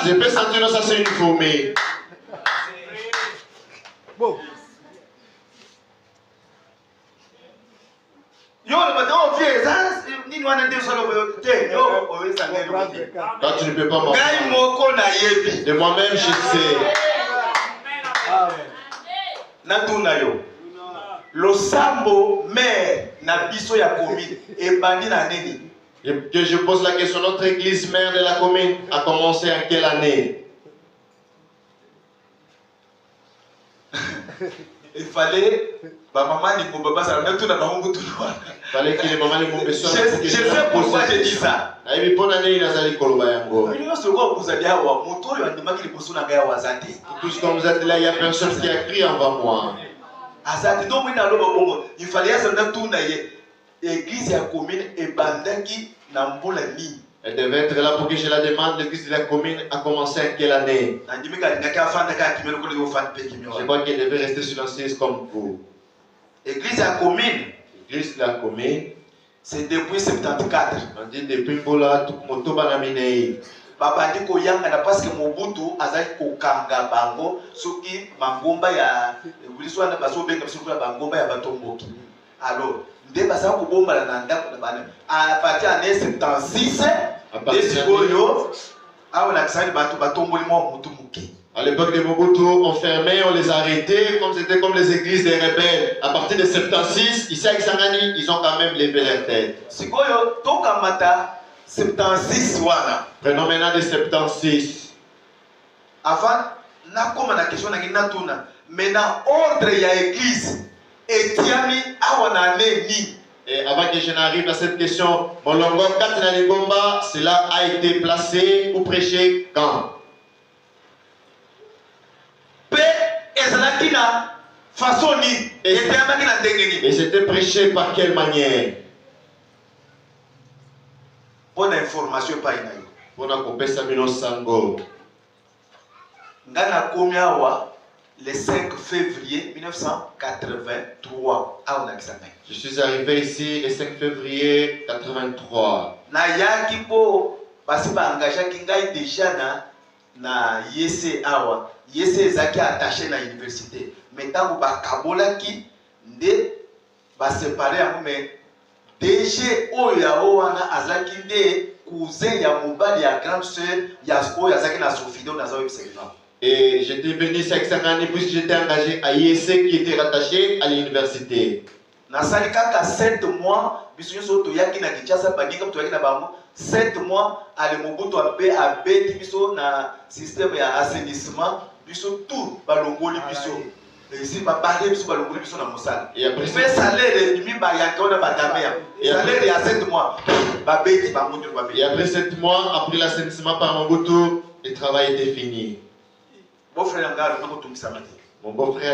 je peux sentir non ça c'est une fourmi. Bon. Quand tu ne peux pas m'apprendre. De moi-même je sais. Le sambo mère na biso ya commune et bandi na nini. Que je pose la question, notre église mère de la commune a commencé en quelle année? Il fallait fallait que les mamans les montent sur. Je sais pourquoi j'ai dit ça. Tous comme vous êtes là, il n'y a personne qui a crié avant moi. Il fallait l'église à commune et bandaki Elle devait être là pour que je la demande. L'église de la commune a commencé à quelle année? Je crois qu'elle devait rester silencieuse comme vous. L'église de la commune. L'église de la commune. C'est depuis 74. On dit depuis Mbola, Moto Banaminei. Papa dit qu'il y a parce que Mobutu a kokanga bango soki mangomba ya buliswa na baso benga soki mangomba ya batomboki. Alors, nde basa ko bomba na ndako na bana. À partir de 76, desikoyo awa na kisali bato batomboli mo mutu muki. À l'époque de Mobutu, on fermait, on les arrêtait, comme c'était comme les églises des rebelles. À partir de 76, ici à Kisangani, ils ont quand même levé leur tête. Sikoyo tokamata 76 wana. Prenons maintenant de 76. Avant, na koma na question na tuna. Maintenant, ordre ya église etiami awana ni. Et avant que je n'arrive à cette question, Molongo Katina Lingomba, cela a été placé ou prêché quand? Et c'était prêché par quelle manière? Bonne information pas inayo. Bona kopesa mino sango. Ngana komiawa le 5 février 1983 à Onakisanga. Je suis arrivé ici le 5 février 83. Na yaki po basi ba engagé kingai déjà na yese awa. Yese zaki attaché na université. Maintenant ba kabolaki nde ba séparé yango mais DG oya wana azaki nde cousin ya mobali ya grande sœur ya oya azaki na Sofido na zawe biseka. Et j'étais venu ici à Kisangani puisque j'étais engagé à IEC qui était rattaché à l'université. Na sali kaka 7 mois biso nyoso to yaki na Kinshasa baninga to yaki na bango 7 mois ale Mobutu abeti biso na système ya assainissement biso tout balongoli biso. Ici ba parler biso balongoli biso na mosala. Et après fait salaire demi ba yakona ba damea. Salaire ya 7 mois ba beti ba mundu ba beti. Et après 7 mois après l'assainissement par Mobutu, le travail était fini. Mon frère a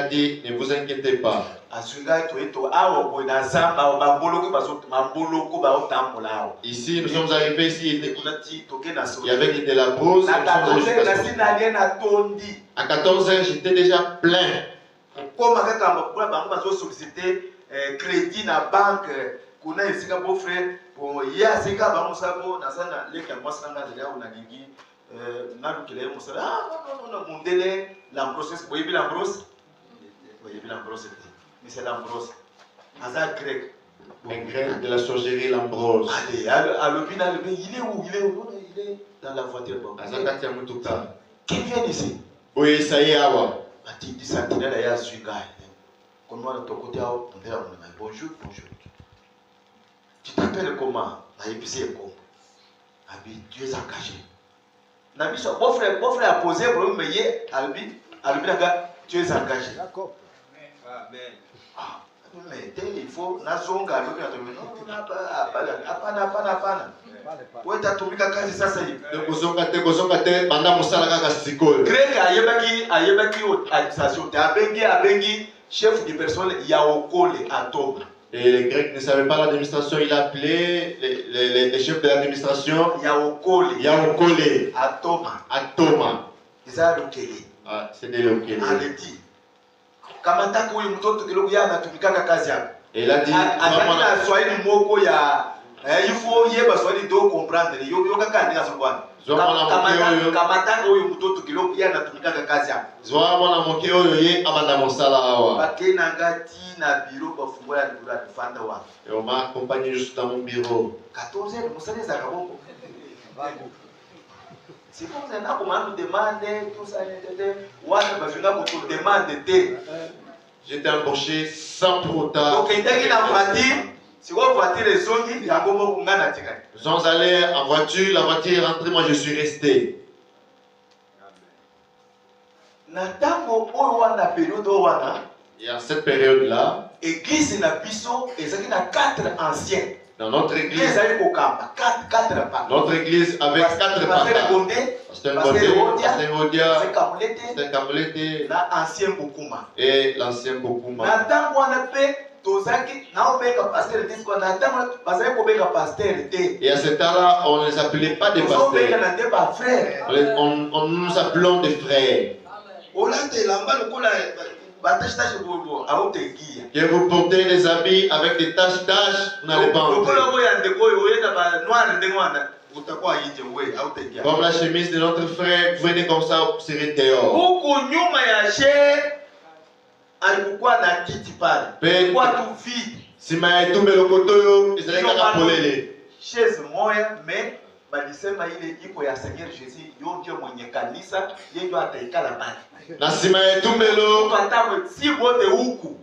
dit, ne vous inquiétez pas. Ici, nous sommes arrivés ici, il y avait de la brousse. À 14 h, j'étais déjà plein. Crédit na banque, kuna isika beau frère, pour ya sika ba musabo na sana leka mwasanga ndia unagingi narukile musala non mundele l'ambrose boyebi l'ambrose mais c'est l'ambrose aza grec un grec de la sorcellerie l'ambrose. Allez alobina il est où il est dans la voiture azakati ya mutuka qui vient ici oui ça y est awa ati di sentinelle ya suiga comment on tokote au ndela mona bonjour tu t'appelles comment na épicier ko abi tu es engagé. Mon frère a posé un problème, mais Albi tu es engagé. D'accord. Amen. Mais il faut nazonga non ouais tu as tombé kazi sasa hivi. Kozonga te banda musala kaka sikoyo. Grec ayebaki administration abengi chef de personnel ya okole atoma. Et les Grecs ne savaient pas l'administration, il a appelé les chefs de l'administration Yaokole. Atoma. Ah, c'est des Lokele. Et il a dit, il faut comprendre. Et on m'a accompagné juste dans mon bureau. 14 heures, c'est comme ça qu'on m'a demandé tout ça. J'étais embauché sans pour autant. Donc, il y a une voiture. Si vous voiture les zones, il y a un moment où on a nous sommes allés en voiture, la voiture est rentrée, moi je suis resté. Et en cette période-là, l'église na biso ezaki na 4 anciens. Dans notre église, notre église avec 4 pasteur Ngodia, pasteur Kamulete na ancien Bokuma. Et l'ancien Bokuma. Na tango wana pe Et à cet temps-là, on ne les appelait pas des pasteurs. On nous appelons des frères. Que vous portez des habits avec des taches, vous n'allez pas entrer. Comme la chemise de notre frère, vous venez comme ça, vous serez dehors. Si ma etumbe lokotoyo, ils allaient carapolele. Chaise moya, mais balisema ile iko ya Seigneur Jésus, yo ndio mwenye kanisa, yeye ndio ataikala pale. Na sima etumbelo, patamo si wote huku.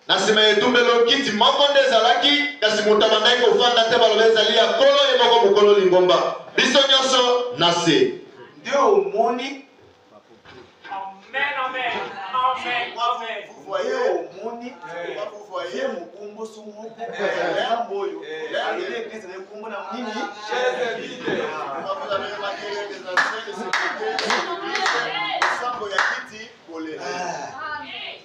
Na sima etumbelo kiti makonde zalaki, kasi mutabanda iko fanda te balobeza lia kolo ye moko bukolo lingomba. Biso nyoso nase. Ndio moni. Amen, amen. Amen. Amen. Vous voyez au moni, vous voyez mon combo sous mon combo. L'église est combo na nini? Vous avez remarqué les anciens de sécurité, sambo ya kiti kolele.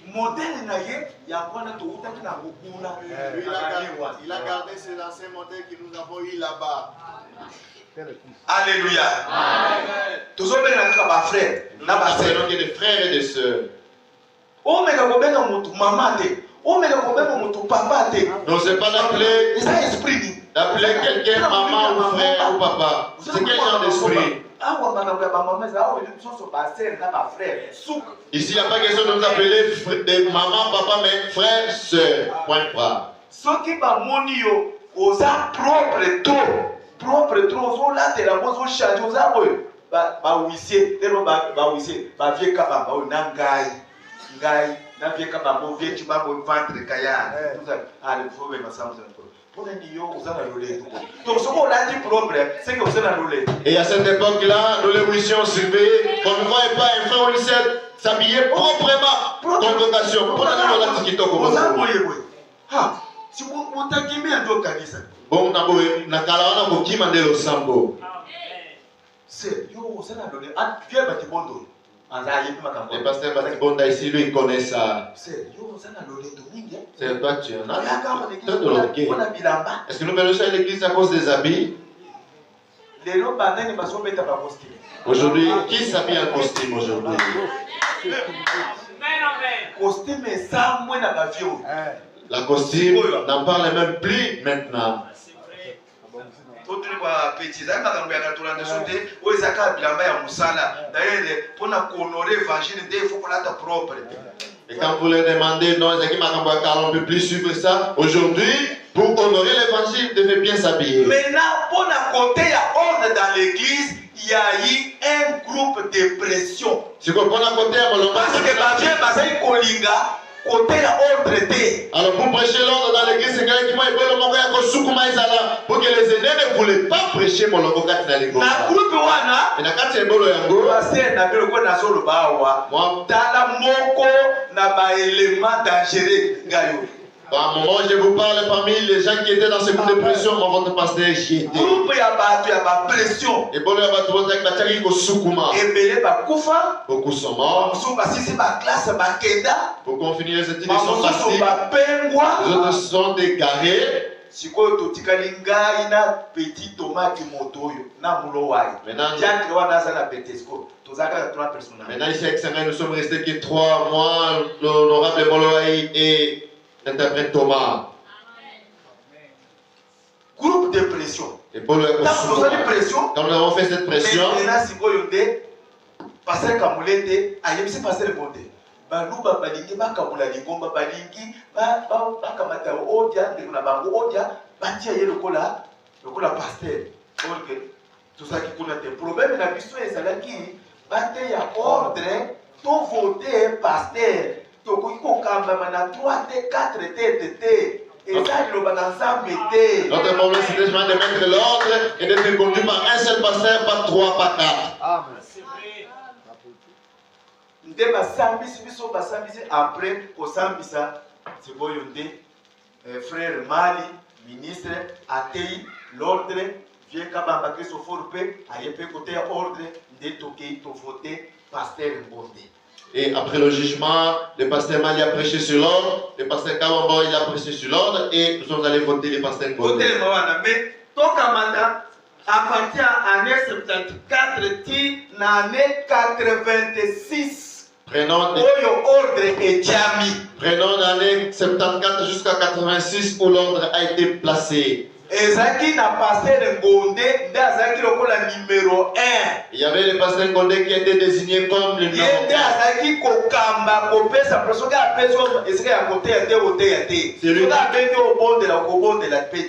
Modèle na ye ya kwana to utaki na bukuna. Il a gardé ces anciens modèles que nous avons eu là-bas. Alléluia. Tous les frères, nous des frères et des sœurs. Oh, mais maman, oh, mais papa. Non, c'est pas d'appeler quelqu'un maman ou frère ou papa. C'est quel genre d'esprit? Ici, il n'y a pas question de nous appeler des maman, papa, mais frère, sœur. Point pas. Ce qui va monio, aux propre tôt. Propre trop là te la mozo charge aux aboy ba huissier tellement ba huissier ba vie kaba ba na ngai na vie kaba mo vie tu ba mo ventre kaya tout ça allez faut même ensemble pour les yo vous allez rouler donc ce qu'on a dit propre c'est que vous allez rouler. Et à cette époque-là, nous les huissiers surveillés qu'on ne voyait pas un frère huissier s'habiller proprement congrégation pour la la tikito comme ça. Ah si vous montez bien ndo kanisa. Bon, na kalawana bokima ndelo sambo. C'est yo ça na donné ah vieux batibondo. Le pasteur Batibonda ici lui il connaît ça. C'est yo ça na donné domingue. C'est toi tu en as. Est-ce que nous venons à l'église à cause des habits? Aujourd'hui, qui s'habille en costume aujourd'hui? Costume est ça moins na ba vieux. La costume n'en parle même plus maintenant. Et quand vous leur demandez, non, on ne peut plus suivre ça. Aujourd'hui, pour honorer l'évangile, vous devez bien s'habiller. Maintenant, pour côté ordre dans l'église, il y a eu un groupe de pression. Parce que côté ordre D. Alors pour prêcher l'ordre dans l'église, c'est quelqu'un qui m'a dit pour que les aînés ne voulaient pas prêcher mon longo dans l'église. Na groupe wana. Et na kati ebolo yango. Pasteur na belo ko na solo bawa. Tala moko na ba élément dangereux ngayo. À un moment, je vous parle parmi les gens qui étaient dans ce groupe de pression, mon votre pasteur j'y étais. Groupe ya batu ya ba pression. Et bon, beaucoup sont morts. Pour qu'on finisse les études, ils sont partis. Les autres sont dégarés. Maintenant, ici avec Sangha, nous sommes restés que 3 mois. L'honorable Moloaï et l'interprète Thomas. Groupe de pression. Et pour le quand nous avons fait cette pression, pasteur Kamulete, ayemisi pasteur Bonde. Baluba balingi bakamula lingomba balingi bakamata odia de na bango odia batia ye lokola pasteur. Donc tout ça qui connaît des problèmes na biso ezalaki bate ya ordre to voter pasteur. To ko kamba na 3 T 4 T. Notre problème c'est de mettre l'ordre et d'être conduit par un seul pasteur, pas 3, pas 4. Après, au Sambisa, c'est bon, frère Mali, ministre, Atei, l'ordre, vient Kabamba Christophe, a yepé côté ordre, de toquer, to voter, pasteur Mbonde. Et après le jugement, le pasteur Mali a prêché sur l'ordre, le pasteur Kawambo il a prêché sur l'ordre et nous sommes allés voter les pasteurs Ngonde. Mais Tokamanda appartient à l'année 74 qui l'année 86. Prenons l'année 74 jusqu'à 86 où l'ordre a été placé. Ezaki n'a pasteur Ngonde, Ezaki le numéro 1. Il y avait le pasteur Ngonde qui était désigné comme le numéro 1. Ezaki kokamba kopesa personne a besoin ezaki à côté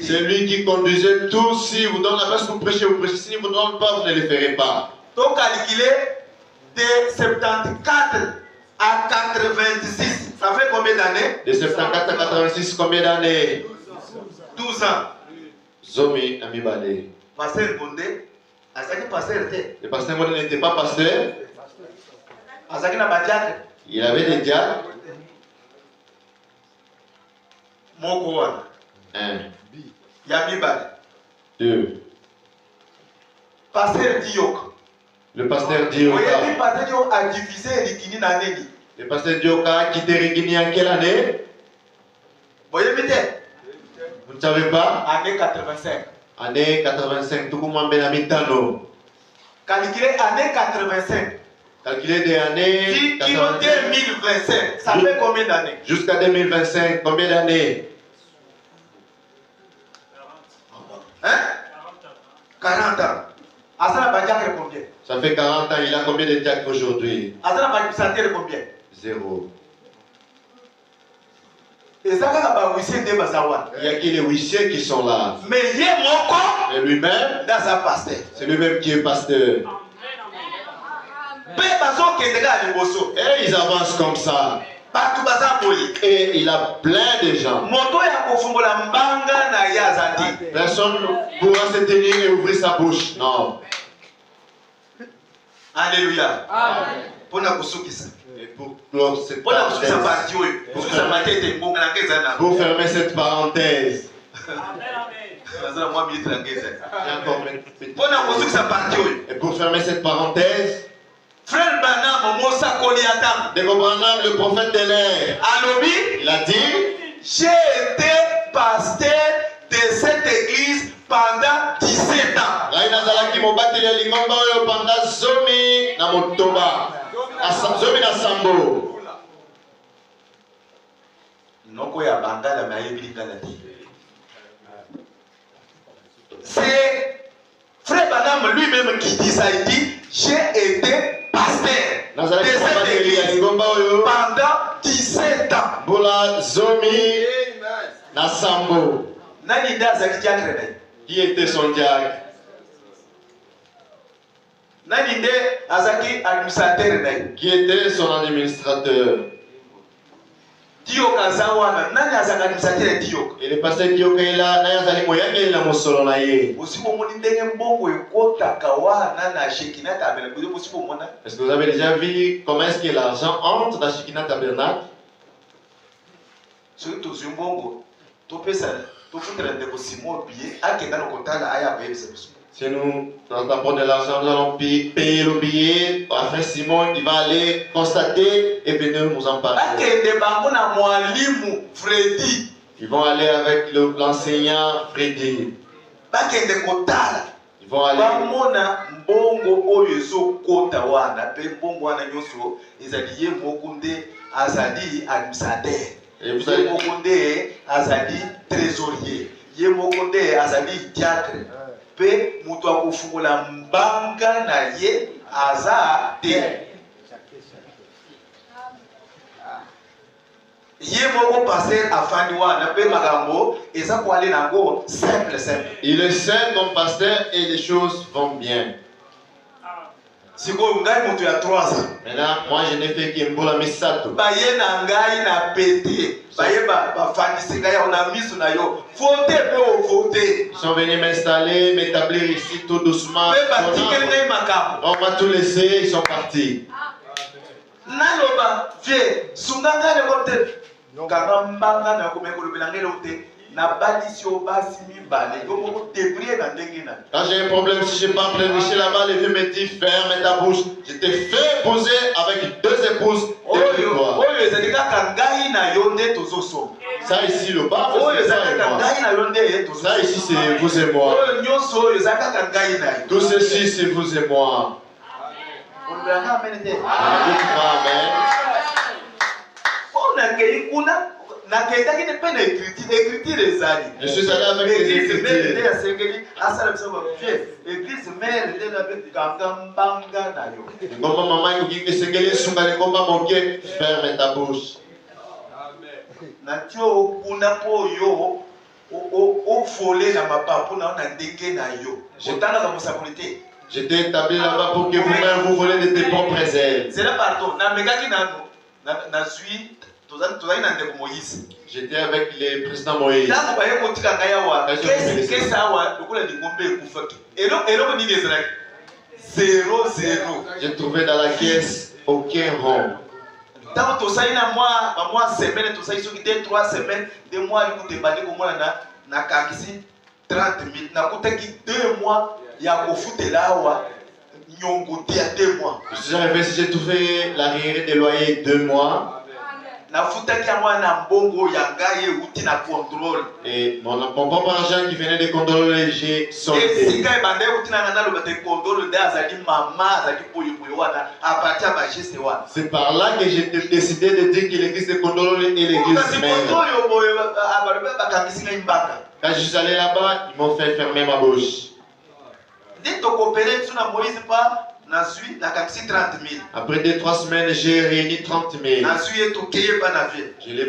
c'est lui qui conduisait tout. Si vous donnez la place pour prêcher, vous prêchez. Si vous ne donnez pas, vous ne le ferez pas. Donc calculé de 74 à 86, ça fait combien d'années? De 74 à 86, combien d'années? 12 ans. Zomi Amibale. Pasteur Ngonde, Azaki pasteur était. Le pasteur Ngonde n'était pas pasteur. Azaki n'a pas diacre. Il avait des diacres. Moko wana. 1. Yamibale. 2. Pasteur Dioka. Le pasteur Dioka. Oui, pasteur Dioka a divisé Rikini Naneli. Le pasteur Dioka a quitté Rikini en quelle année? Voyez bien. Vous ne savez pas? Année 85. Année 85. Tout le monde Benamitano. Calculé année 85. Calculé des années. Si 2025, ça fait combien d'années? Jusqu'à 2025, combien d'années? 40. Hein? 40 ans. Asana Badiak combien? Ça fait 40 ans. Il a combien de diacres aujourd'hui? Asana Badiak combien? 0. Il y a que les huissiers qui sont là. Mais il est mon corps. Et lui-même, c'est lui-même qui est pasteur. Et ils avancent comme ça. Et il a plein de gens. Personne ne pourra se tenir et ouvrir sa bouche. Non. Alléluia. Et pour clore cette parenthèse, pour fermer cette parenthèse, et pour fermer cette parenthèse, Frère Branham, le prophète de l'air, il a dit, j'ai été pasteur de cette église pendant 17 ans. Pendant Zomi na Motoba, Zomi na Sambo. C'est Frère Branham lui-même qui dit ça. Il dit, j'ai été pasteur de cette église pendant 17 ans. Bola Zomi na Sambo. Qui était son diacre? Qui était son administrateur? Et le pasteur Dioka est là. Est-ce que vous avez déjà vu comment est-ce que l'argent entre dans Shekinah Tabernacle? Si nous apportons de l'argent, nous allons payer le billet. Enfin, Simon, il va aller constater et venir nous en parler. Ils vont aller avec l'enseignant Freddy. Ils vont aller. Et vous allez trésorier. Pe mutu akufungula mbanga na ye aza te. Ye moko passer afandi wana pe magambo eza ko aller nango simple. Il est simple comme pasteur et les choses vont bien. Siko ngai mutu ya 3 ans. Maintenant, moi je n'ai fait qu'imbola misato. Baye na ngai na pété. Baye ba fandisi ngai on a mis na yo. Voter pe o voter. Ils sont venus m'installer, m'établir ici tout doucement. On va tout laisser, ils sont partis. Naloba, vie, sunganga le voter. Kanga mbanga na komekolo belangelo te. Quand j'ai un problème, si je n'ai pas pleurniché là-bas, les vieux me disent ferme ta bouche. Je t'ai fait poser avec 2 épouses. Ça ici, le bas, ça ici, c'est vous et moi. Tout ceci, c'est vous et moi. Amen. Je suis allé avec les écritures. Ferme ta bouche. J'étais établi là-bas pour que vous-même vous volez de tes propres ailes. C'est là pardon. J'étais avec les présidents Moïse. J'ai trouvé dans la caisse aucun rond. Tant que tu as moi semaine, tu as 3 semaines, 2 mois, tu as 30 000. Tu as 2 mois, il y a un foot là. Je suis arrivé, si j'ai trouvé l'arriéré des loyers 2 mois. Et mon propre argent qui venait de contrôler, j'ai sorti. C'est par là que j'ai décidé de dire que l'église de Condolo est l'église mère. Quand je suis allé là-bas, ils m'ont fait fermer ma bouche. Après 2-3 semaines, j'ai réuni 30 000.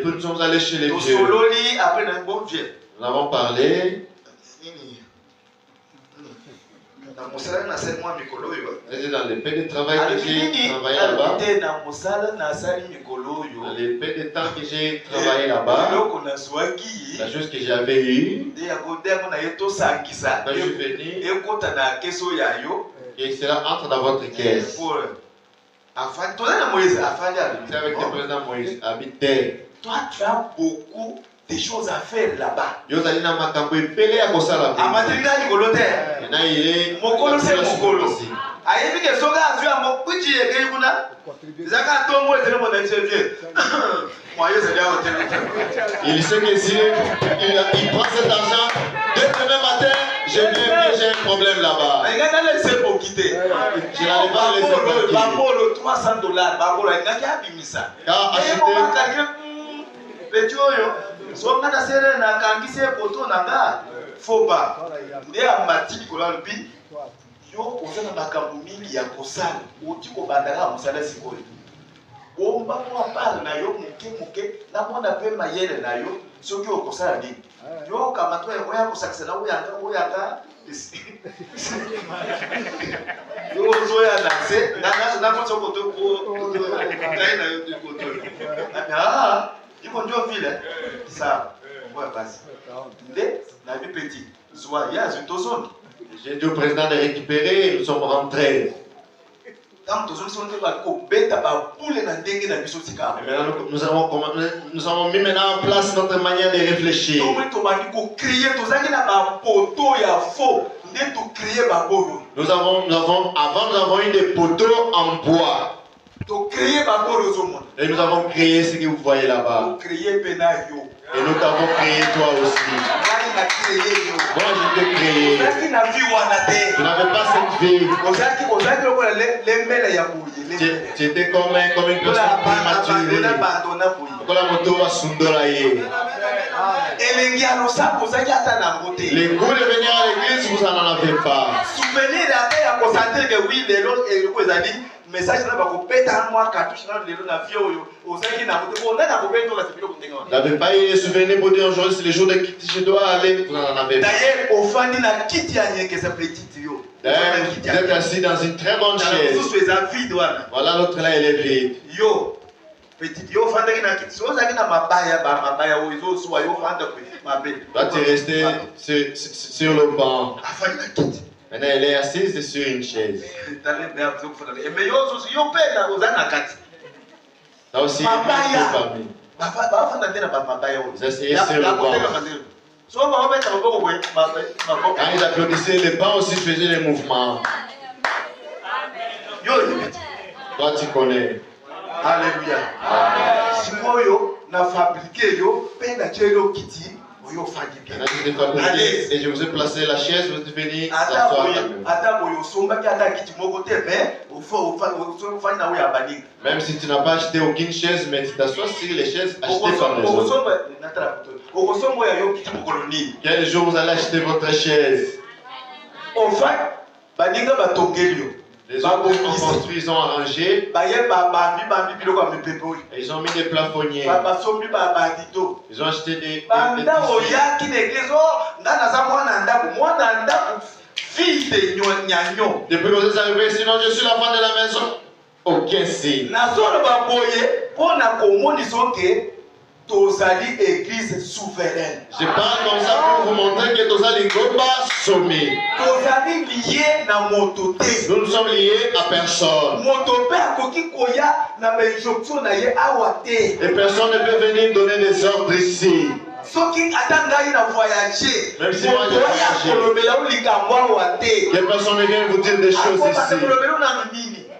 Nous sommes allés chez les vieux. Nous avons parlé. C'était dans les pays de travail que j'ai travaillé là-bas. Dans les pays de temps que j'ai travaillé là-bas, la chose que j'avais eue, quand je suis venu, et cela entre dans votre caisse. C'est avec le président Moïse. Habitez. Toi, tu as beaucoup de choses à faire là-bas. Il sait que si il prend cet argent, dès demain matin, je viens que j'ai un problème là-bas. Je n'allais pas laisser partir. 300 $. Car acheter. Faut pas. Yo ozana makambo mingi ya kosala oti ko bandaka musala sikoyo omba mo apala na yo muke na mona pe mayele na yo soki okosala nini yo kama to ya kosakisa na oyanga yo zoya na se na ko soko to ko ngai na yo ko to iko ndio vile sawa ngoja basi nde na bi petit zwa ya zitozoni. J'ai dit au président de récupérer, nous sommes rentrés. Nous avons mis maintenant en place notre manière de réfléchir. Nous avons eu des poteaux en bois. Et nous avons créé ce que vous voyez là-bas. Et nous t'avons créé toi aussi. Moi je t'ai créé. Tu n'avais pas cette vie. Tu étais comme une personne prématurée. Comme la moto va sundorailler. Les goûts de venir à l'église, vous n'en avez pas. Vous n'avez pas eu les souvenirs pour dire aujourd'hui c'est le jour de quitter, je dois aller, vous n'en avez pas. D'ailleurs, vous êtes assis dans une très bonne chaise. Voilà, l'autre là, elle est vide. Là, tu es resté sur le banc. Maintenant, elle est assise sur une chaise. Ça aussi, il est parmi. Vous asseyez sur le banc. Quand ils applaudissaient, les bancs aussi faisaient les mouvements. Toi, tu connais. Alléluia. Si moi, je fabriqué, Et je vous ai placé la chaise, vous êtes venu s'asseoir. Même si tu n'as pas acheté aucune chaise, mais tu t'assois sur les chaises achetées par les autres. Quel jour vous allez acheter votre chaise? Les autres ont construit, ils ont arrangé. Ils ont mis des plafonniers. Ils ont acheté des depuis que vous êtes arrivés, sinon je suis l'enfant de la maison. Aucun signe. Tozali église souveraine. Je parle comme ça pour vous montrer que Tozali Ngomba sommet. Tozali lié na mototé. Nous sommes liés à personne. Mototé akoki koya na injonction na ye awate. Et personne ne peut venir donner des ordres ici. Soki atanga ina voyager. Même si moi j'ai voyagé. Que personne ne vienne vous dire des choses ici.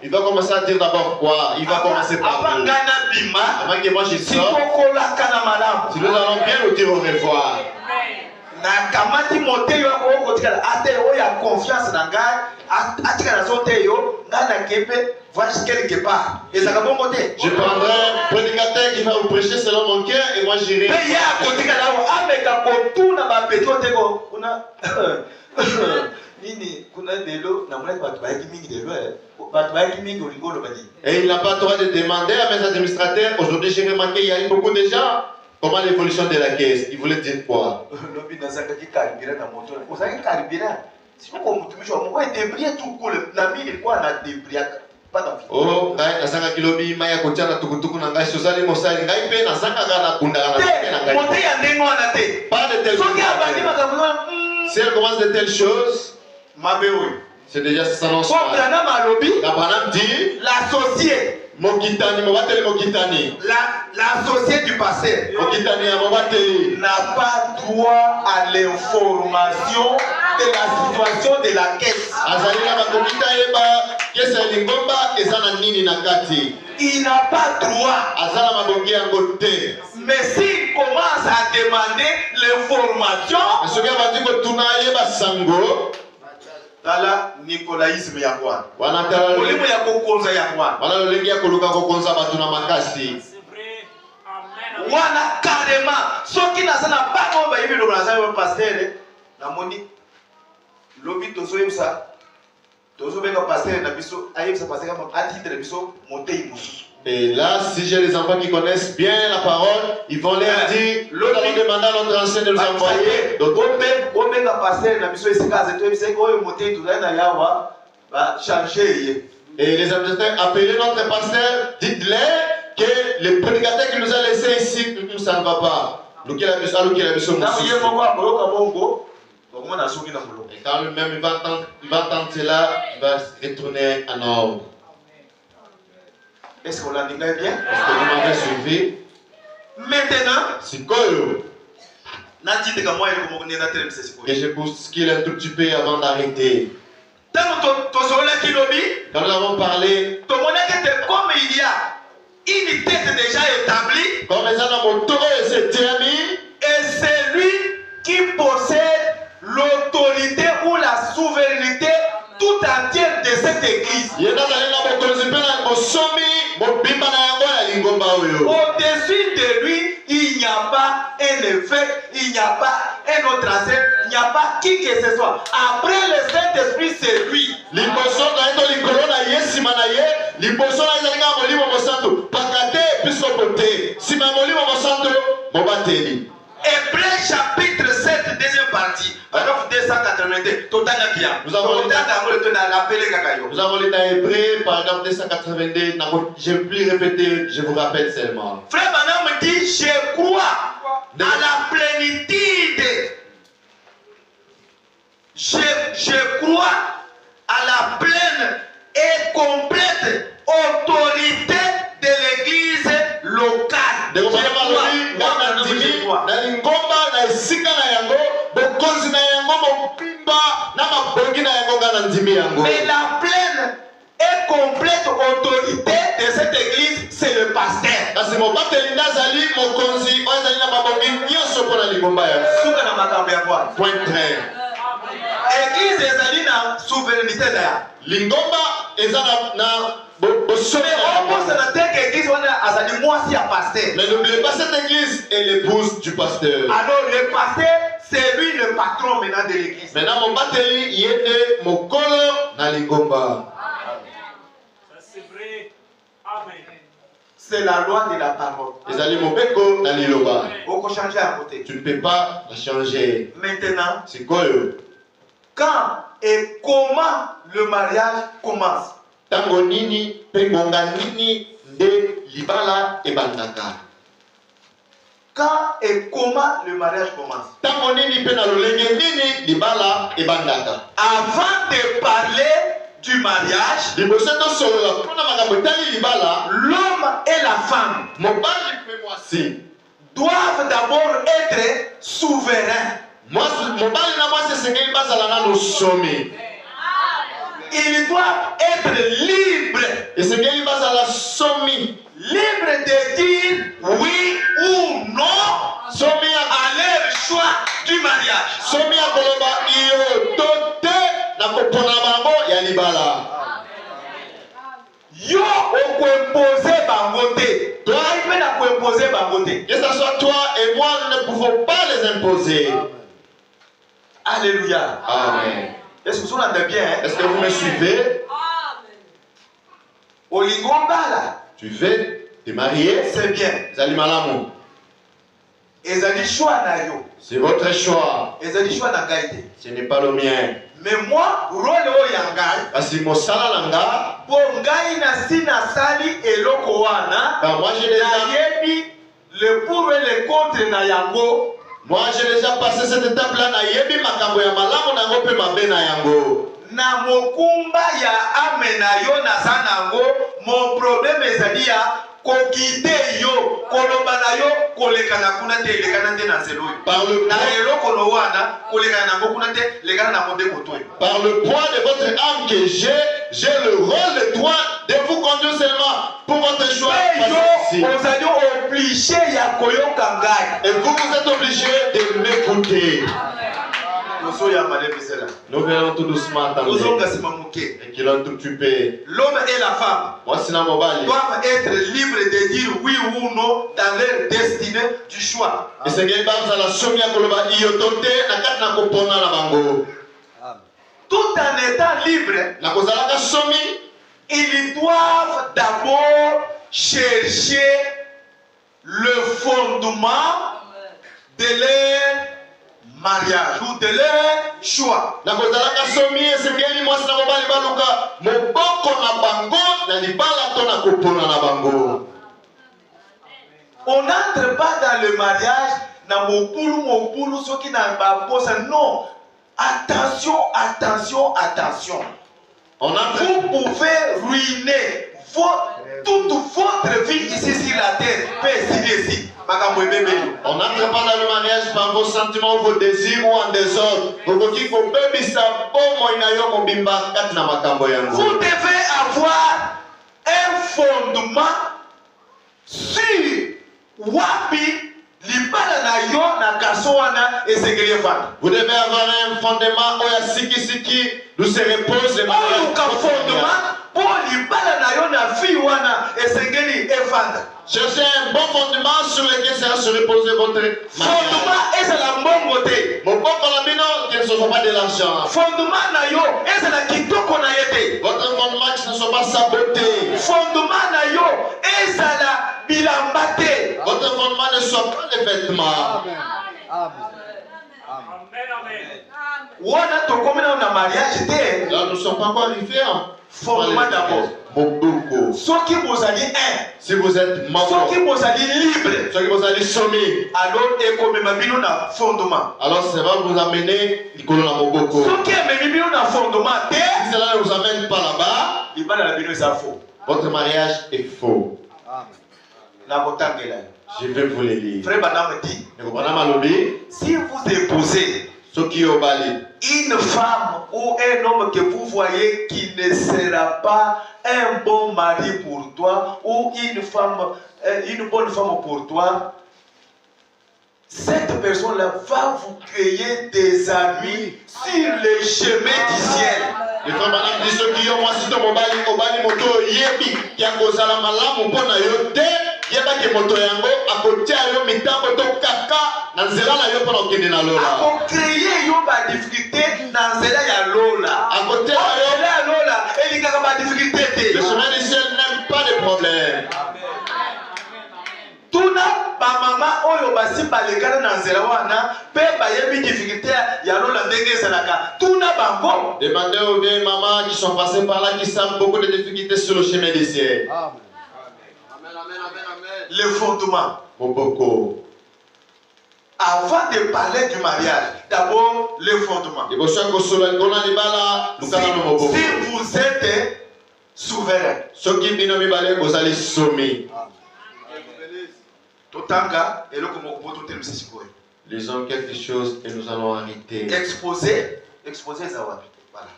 Il va commencer à dire d'abord quoi? Il va commencer par vous. Avant que moi je sorte, si nous allons bien nous dire au revoir. Je prendrai un prédicateur qui va vous prêcher selon mon cœur et moi j'irai. Et il n'a pas le droit de demander à mes administrateurs. Aujourd'hui, j'ai remarqué qu'il y a eu beaucoup de gens. Comment l'évolution de la caisse? Il voulait dire quoi? Oh, ngai nasanga kilobi maya kotia na tukutuku na ngai sozali mosali ngai pe nasanga kana kundana na ngai. Pas de telles choses. Si elle commence de telles choses, c'est déjà ça s'annonce. Abraham dit l'associé. L'associé du passé n'a pas droit à l'information de la situation de la caisse. Il n'a pas droit. Mais s'il commence à demander l'information, tala nicolaïsme ya Bwana. Molimo ya kokonza ya Bwana. Wana lolengi ya koluka kokonza batu na makasi. Wana carrément soki nazana bango ba yibi lo nazana pasteur na moni lobi tozoyebisa tozobenga pasteur na biso ayebisa pasteur kama atitre biso motei mususu. Et là, si j'ai les enfants qui connaissent bien la parole, ils vont leur dire, nous allons demander à notre ancien de nous envoyer. Donc, et les administrateurs, appelez notre pasteur, dites-leur que le prédicateur qui nous a laissé ici, ça ne va pas. Et quand lui-même il va entendre cela, il va se retourner en ordre. Est-ce qu'on l'a dit bien? Est-ce que vous m'avez suivi? Maintenant, et je bouscule un tout petit peu avant d'arrêter. Quand nous avons parlé, comme il y a une tête déjà établie, comme les gens et c'est lui qui possède l'autorité ou la souveraineté tout entière de cette église. Au-dessus de lui, il n'y a pas un évêque, il n'y a pas un autre ancêtre, il n'y a pas qui que ce soit. Après le Saint-Esprit, c'est lui. Hébreux chapitre 7, deuxième partie. Paragraphe 282. Nous avons lu dans Hébreux, paragraphe 282. Je ne vais plus répéter, je vous rappelle seulement. Frère Branham dit, je crois à la plénitude. Je crois à la pleine et complète autorité de l'église locale. Mais la pleine et complète autorité de cette église, c'est le pasteur. Point très. L'église est na souveraineté là. Lingomba ezana na mais n'oubliez pas cette église est l'épouse du pasteur. Alors le pasteur, c'est lui le patron maintenant de l'église. Maintenant mon bateli yende mokolo na lingomba. Ça c'est vrai. Amen. C'est la loi de la parole. Ezali mobeko na liloba. On peut changer à côté. Tu ne peux pas la changer. Maintenant, C'est quoi quand et comment le mariage commence? Tango nini pengonga nini nde libala ebandaka. Quand et comment le mariage commence? Tango nini pe na lolenge nini libala ebandaka. Avant de parler du mariage, l'homme et la femme doivent d'abord être souverains. Ils doivent être libres. Libres de dire oui ou non à leur choix du mariage. Yo imposer bangote. Toi, il peut imposer bangote. Que ce soit toi et moi, nous ne pouvons pas les imposer. Alléluia. Amen. Est-ce que vous entendez bien? Est-ce que vous me suivez? Olingomba. Tu veux te marier? C'est bien. Zalimalamu. C'est votre choix. Ce n'est pas le mien. Mais moi, rôle o yangai. Parce que mosala langa. Bongai na sina sali eloko wana. Moi j'ai déjà le pour et le contre na yango. Moi j'ai déjà passé cette étape là na yebi makambo ya malamu na ngope mabe na yango. Na mokumba ya amena yo na sanango. Mon problème ezali ya kokite yo koloba na yo kolekana kuna te lekana te na zelo par le na eloko no wana kolekana na kuna te lekana na monde koto. Par le poids de votre âme que j'ai le rôle de droit de vous conduire seulement pour votre choix. Et vous êtes obligé de m'écouter. Nous venons tout doucement attendre. Et qu'il a tout tué. L'homme et la femme doivent être libres de dire oui ou non dans leur destinée du choix. Et c'est que tout en étant libres, ils doivent d'abord chercher le fondement de leur mariage ou de leur choix. On n'entre pas dans le mariage non. Attention, attention, attention. Vous pouvez ruiner toute votre vie ici sur la terre. On n'entre pas dans le mariage par vos sentiments, vos désirs ou en désordre. Vous devez avoir un fondement sur Wapi. Vous devez avoir un fondement où il y a siki d'où se repose le cherchez un bon fondement sur lequel sera se reposer votre mariage. Que ce ne soit pas de l'argent. Votre fondement que ce ne soit pas saboté. Votre fondement ne soit pas les vêtements. Là, nous ne sommes pas encore arrivés. Fondement d'abord. Si vous êtes mort, libre, si vous êtes soumis, alors ça va vous amener si cela ne vous amène pas là-bas, votre mariage est faux. Je vais vous le lire. Si vous épousez Une femme ou un homme que vous voyez qui ne sera pas un bon mari pour toi ou une bonne femme pour toi, cette personne-là va vous créer des amis sur le chemin du ciel. Créer une difficulté dans cela lola. Le chemin du ciel n'aime pas de problème. Tuna ba mama oyo basi balekana na nzela wana pe bayebi difficulté ya lola ndenge ezalaka tuna bango. Demandez aux vieilles mamans qui sont passées par là, qui savent beaucoup de difficultés sur le chemin du ciel. Amen. Le fondement. Beaucoup. Avant de parler du mariage, d'abord le fondement. Si vous êtes souverain, lisons quelque chose et nous allons arrêter. Exposé Zawabi. Voilà.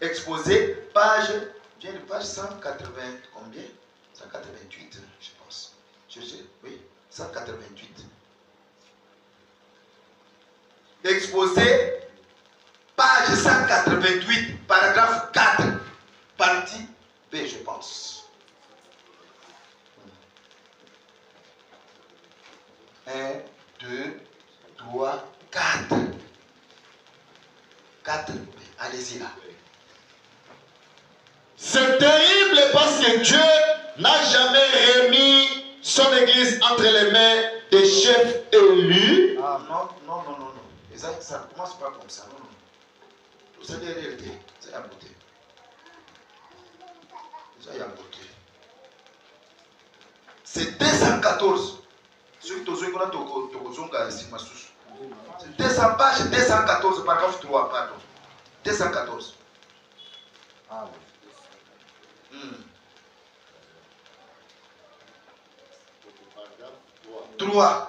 Exposé, page 180, combien? 188, je pense. Oui, 188. Exposé, page 188, paragraphe 4, partie B, je pense. 1, 2, 3, 4. 4, allez-y là. C'est terrible parce que Dieu n'a jamais remis son église entre les mains des chefs élus. Ah non. Ça ne commence pas comme ça. Non. Vous avez réalité. C'est la beauté. C'est 214. C'est 200 pages, 214, paragraphe 3, pardon. 214. Ah oui. 3.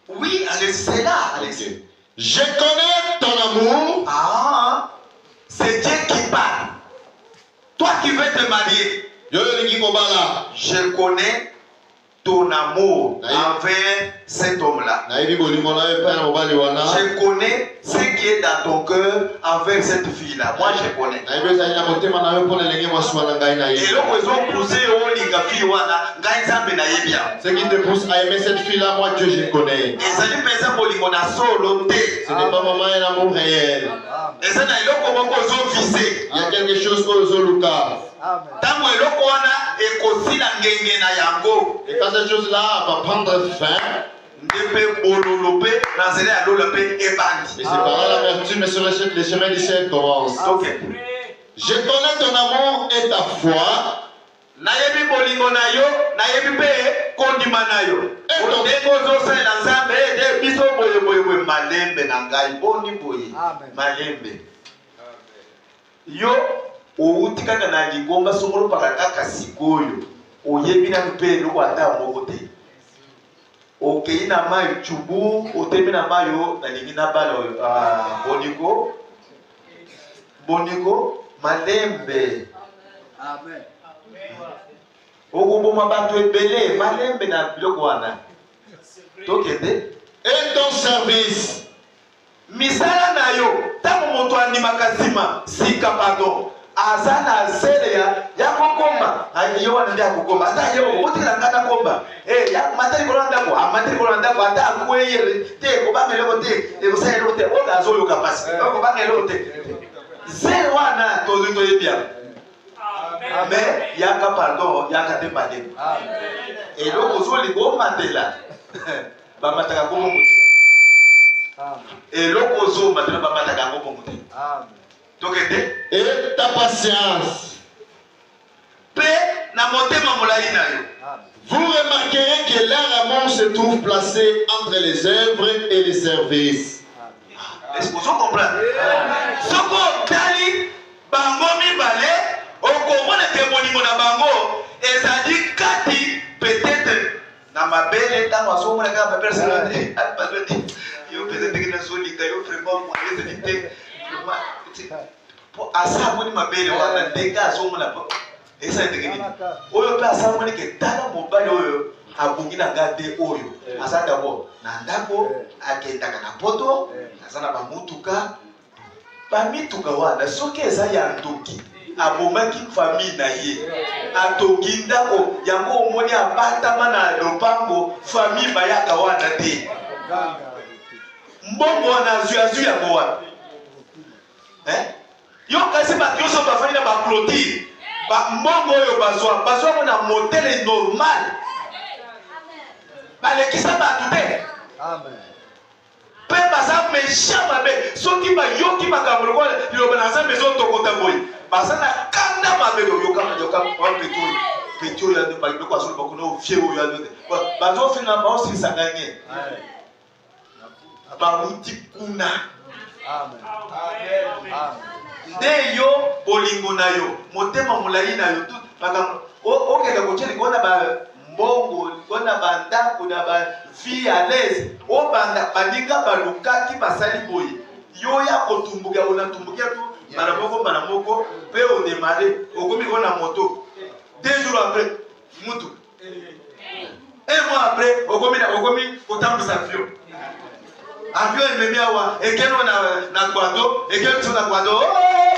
Oui, allez, c'est là. Allez-y. Je connais ton amour. Ah, c'est Dieu qui parle. Toi qui veux te marier, je connais ton amour envers cet homme-là. Je connais ce qui est dans ton cœur envers cette fille-là. Moi, je connais. Et ce qui te pousse à aimer cette fille-là, moi, Dieu, je connais. Ce n'est pas vraiment un amour réel. Il y a quelque chose pour Zoluka. Et quand cette chose-là va prendre fin, et c'est par là l'amertume sur le chemin du ciel commence. Je connais ton amour et ta foi. Outi kaka na ligomba songolo pakaka sikoyo oyebi na mpe loko ata moko te okei na mayi chubu otemi na mayo na lingi na bala boniko malembe. Amen. Okuboma bato ebele malembe na biloko wana tokende et ton service. Misala na yo tango moto andimaka nsima sika pardon azana seleya ya kokoma ayo wana ndia kokoma ata yo otikala ngana komba ya matari kolanda ko amatari kolanda ko ata kweye te ko bangele ko te ko sayelo te o gazo yo kapasi ko bangele te zele wana to yebia amen yaka pardon yaka te pade amen eloko zoli ko matela ba mataka ko muti amen eloko zo matela ba mataka ko muti amen. Et ta patience. Vous remarquerez que leur amour se trouve placé entre les œuvres et les services. Est-ce que vous comprenez? Ce qu'on dit, bango mi balé, au comment le témoignage na bango, et ça dit kati peut-être na na mabele tango asomona kaka mabele sala te yo peut-être que na soli ka yo vraiment moi les éviter pour asaboni mabele wana ndeka asomona po esa ndekeni oyo pe asaboni ke tala mobali oyo abungi na ngate oyo asa d'abord na ndako akendaka na poto azana ba mutuka bamituka wana soki eza ya ndoki abomaki famille na ye atongi ndako yango omoni abatama na lopango famille bayaka wana te mbongo wana azwi yango wana yo kasi bato nyonso bafandi na baclotire mbongo oyo bazwa na modele normal balekisa bato te pe baza méchant mabe soki bayoki makambo lokola liloba na nzambe ezotokota boye baza na kanda mabe yoka peti oyo yande baloko azoli bakona ofie oyo yande bazofina baosilisaka nye bauti kuna nde yo bolingo na yo motema molai na yo okende kotyeli kona mbongo kona bandako na vie à l'aise obanda baninga balukaki basali boye yo ya kotumbuka unatumbukia tu bana moko pe o démarrer okomi kona moto 2 jours après mutu 1 mois après okomi kotambisa avion ememi awa ekeno na kwado ekeno na kwado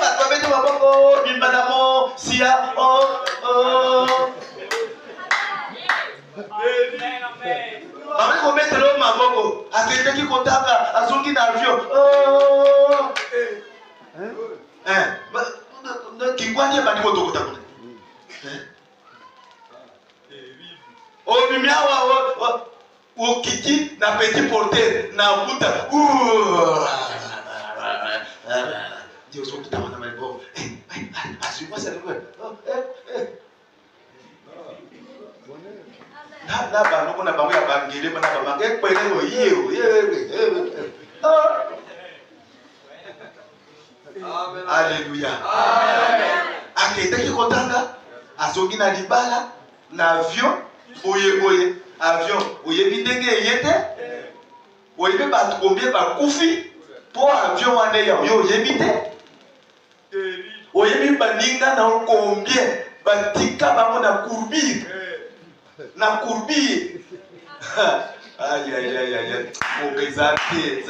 bato babeti maboko bimbanamo sia Mami komete lo maboko akendeki kotanga azungi na avion kingwani bandi kotokota kuna obimiawa okiki na petit porteur na buta Dieu so kita wana malibo asuma sa lwe na bango na bango ya bangele na bango ekpele yo Alléluia. Amen. Akendeki kotanga azongi na libala na avion boye avion oyebi ndenge eyete oyebi bato combien bakufi po avion wana ya yo oyebi te oyebi baninga na combien batika bango na courbure aïe okezate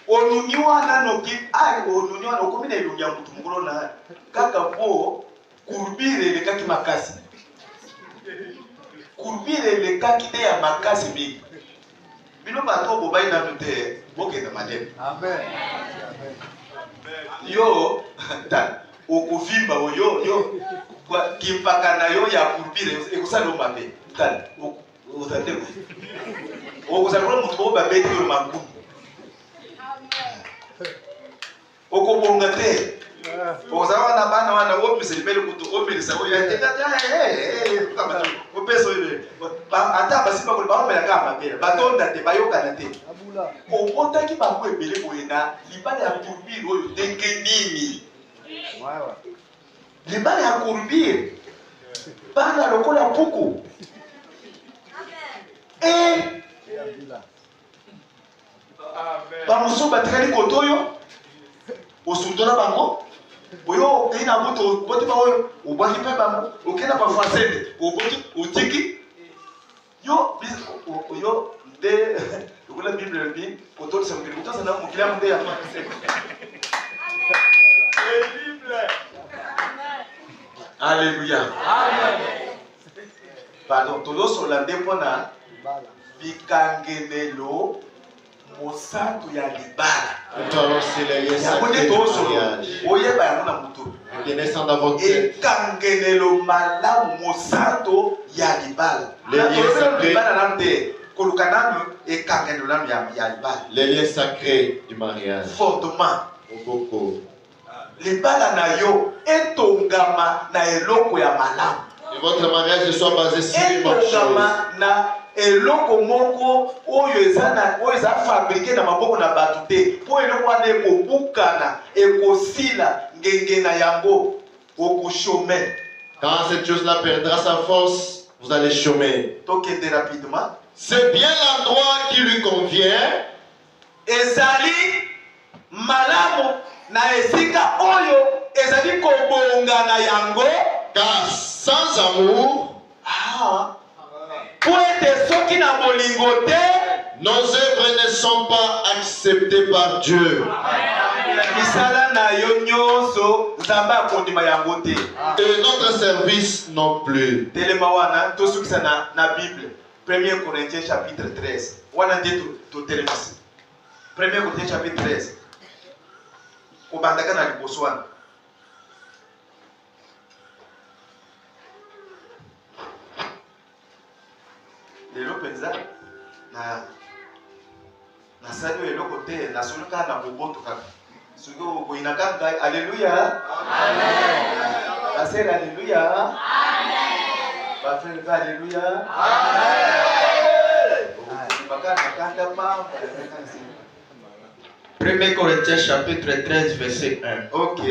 onuni wana noki onuni wana okomi na elongi ya mutu mokolo na kaka po courbure elekaki makasi courbure elekaki te ya makasi mingi bino bato bobai nanu te bokenda malema yo okovimba oyo kimpaka na yo ya courbure ekosala yo mabe tala ozate okozala kola mutu bao babeti oyo makumu okobonga te okozala wana bana wana opesa libele kutu opelisa oyo opesa oyo ata basimba koli baomelaka mabele batonda te bayokana te obotaki bango ebele boye na libala ya courbure oyo ndenge nini libala ya courbure bana lokola puku bamosusu batikali koto oyo osundola bango oyo okei na moto oboti bango oyo obwaki mpe bango okei na bafrancete oboti otiki yo nde lokola bible elobi kotolisa mokili kotosa na mokili yango nde ya Alléluia. Pardon, tolosola nde mpona bikangenelo mosantu ya libala. Yango nde tolosola oyeba yango na mutu. Ekangenelo malamu mosantu ya libala. Libala nanu te koluka nanu ekangenelo nanu ya libala. Les liens sacrés du mariage. Fortement. Beaucoup. Libala na yo etongama na eloko ya malamu. Que votre mariage soit basé sur une bonne chose. Etongama na eloko moko oyo eza fabriqué na maboko na bato te po eloko wana ekobukana ekosila ngenge na yango okoshome Quand cette chose-là perdra sa force, vous allez chômer. Tokende rapidement. C'est bien l'endroit qui lui convient. Ezali malamu na esika oyo ezali kobonga na yango. Car sans amour, nos œuvres ne sont pas acceptées par Dieu. Et notre service non plus. 1 Corinthiens chapitre 13. 1 Corinthiens chapitre 13. Lelo penza na sali eloko te na soluka na boboto kaka suko boina kaka. Alléluia, amen. Passer alléluia, amen. Ba frère alléluia, amen. Bakana kanda pa. 1 Corinthiens chapitre 13 verset 1. OK.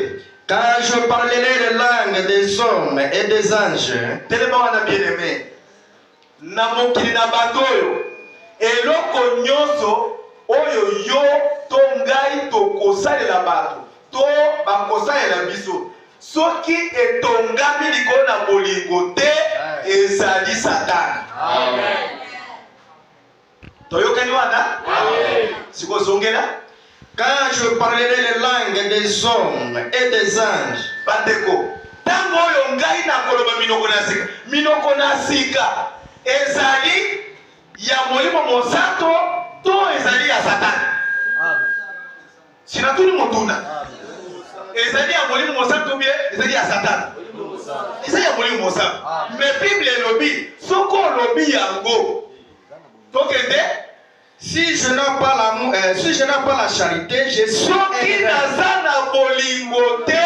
Car je parlerai les langues des hommes et des anges. Tellement on a bien aimé. Na mokili na batoyo eloko nyonso oyo yo to ngai tokosalela bato to bakosalela biso soki etongami likolo na bolingo te ezali satani. Amen. Toyokani wana? Amen. Sikozongela. Quand je parlerai les langues des hommes et des anges. Bandeko tango oyo ngai nakoloba minoko na sika ezali ya molimo mosantu to ezali ya satani. Sina tuli motuna. Ezali ya molimo mosantu bien ezali ya satani. Ezali ya molimo mosantu. Mais Bible elobi soko lobi yango tokende. Si je n'ai pas l'amour, si je n'ai pas la charité, je suis soki naza na bolingo te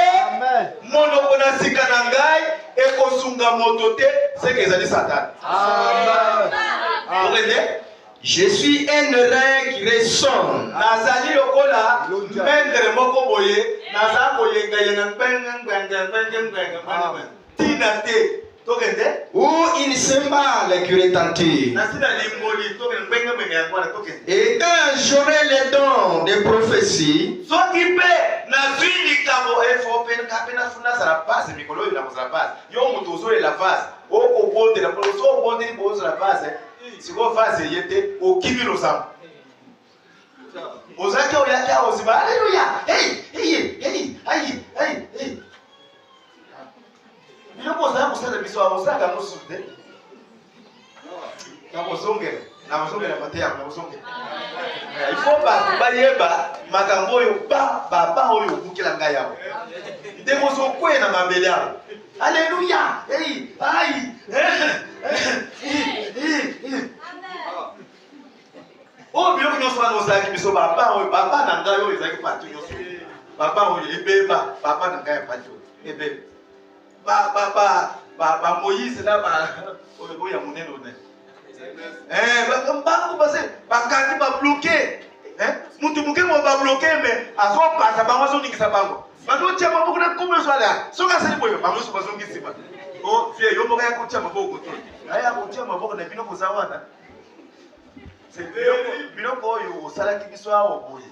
monoko na sika na ngai ekosunga moto te seke ezali satani. Amen. Je suis un rein qui résonne. Nazali lokola mendre moko boye naza koyenga yenga tina te tokende ou une cymbale qui retentit. Et quand j'aurai les dons de prophétie, il faut bayeba makambo oyo baba oyo okukela ngai yawo ndenge ozokwe na mabele yawo. Alléluia. Hey, aïe. Oh, bien que nous soyons nos amis, mais papa n'a pas eu les partis. Papa, on est bébé, papa n'a pas eu parti. Et bébé. Papa, Moïse, là, il y a mon nom. Bakandi ba bloqué. Mutu muke mo ba bloqué mais aso pasa bango zo nikisa bango. Bado tia maboko na komwe so ala. So ka sali boyo bango so bazongi siba. Oh, fie yo moka ya kutia maboko to. Aya kutia maboko na bino kozawana. C'est biloko oyo osalaki biso awo boye.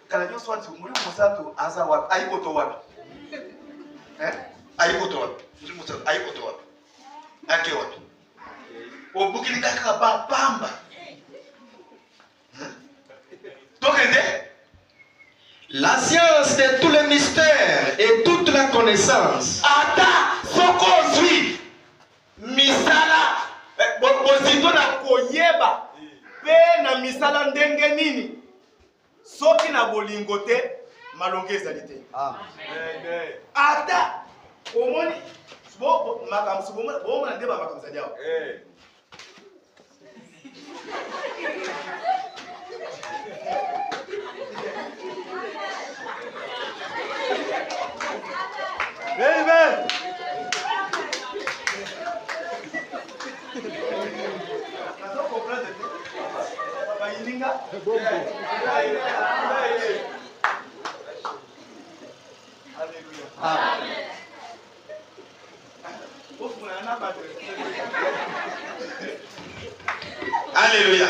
Kala nyonso ati muri musatu aza wapi? Ayikoto wapi? Ayikoto wapi? Muri musatu ayikoto wapi? Ake wapi? Obukili kaka ba pamba. La science de tous les mystères et toute la connaissance. Ata soko zwi misala bozito na koyeba pe na misala ndenge nini soki na bolingo te malonge ezali te. Amen. Ata omoni bo makamso bo mona ndeba makamso yao. Amen. Alléluia.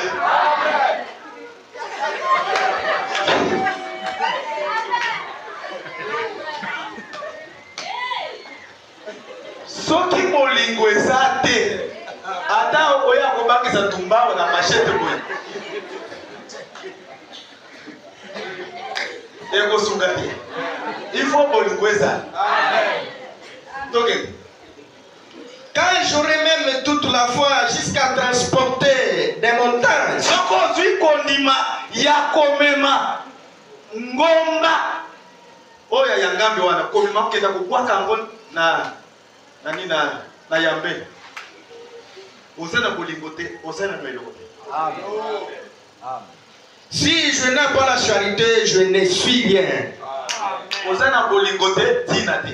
Soki molingo eza te ata oya kobakisa tumbao na machete boye ekosunga te. Il faut molingo eza. Donc quand j'aurai même toute la foi jusqu'à transporter des montagnes, soko zwi kondima ya komema ngomba oya ya ngambi wana komema kokenda kobwaka ngo na yambe oza na bolingo te oza na meloko te. si je n'ai pas la charité, je ne suis rien. Oza na bolingo te tina te.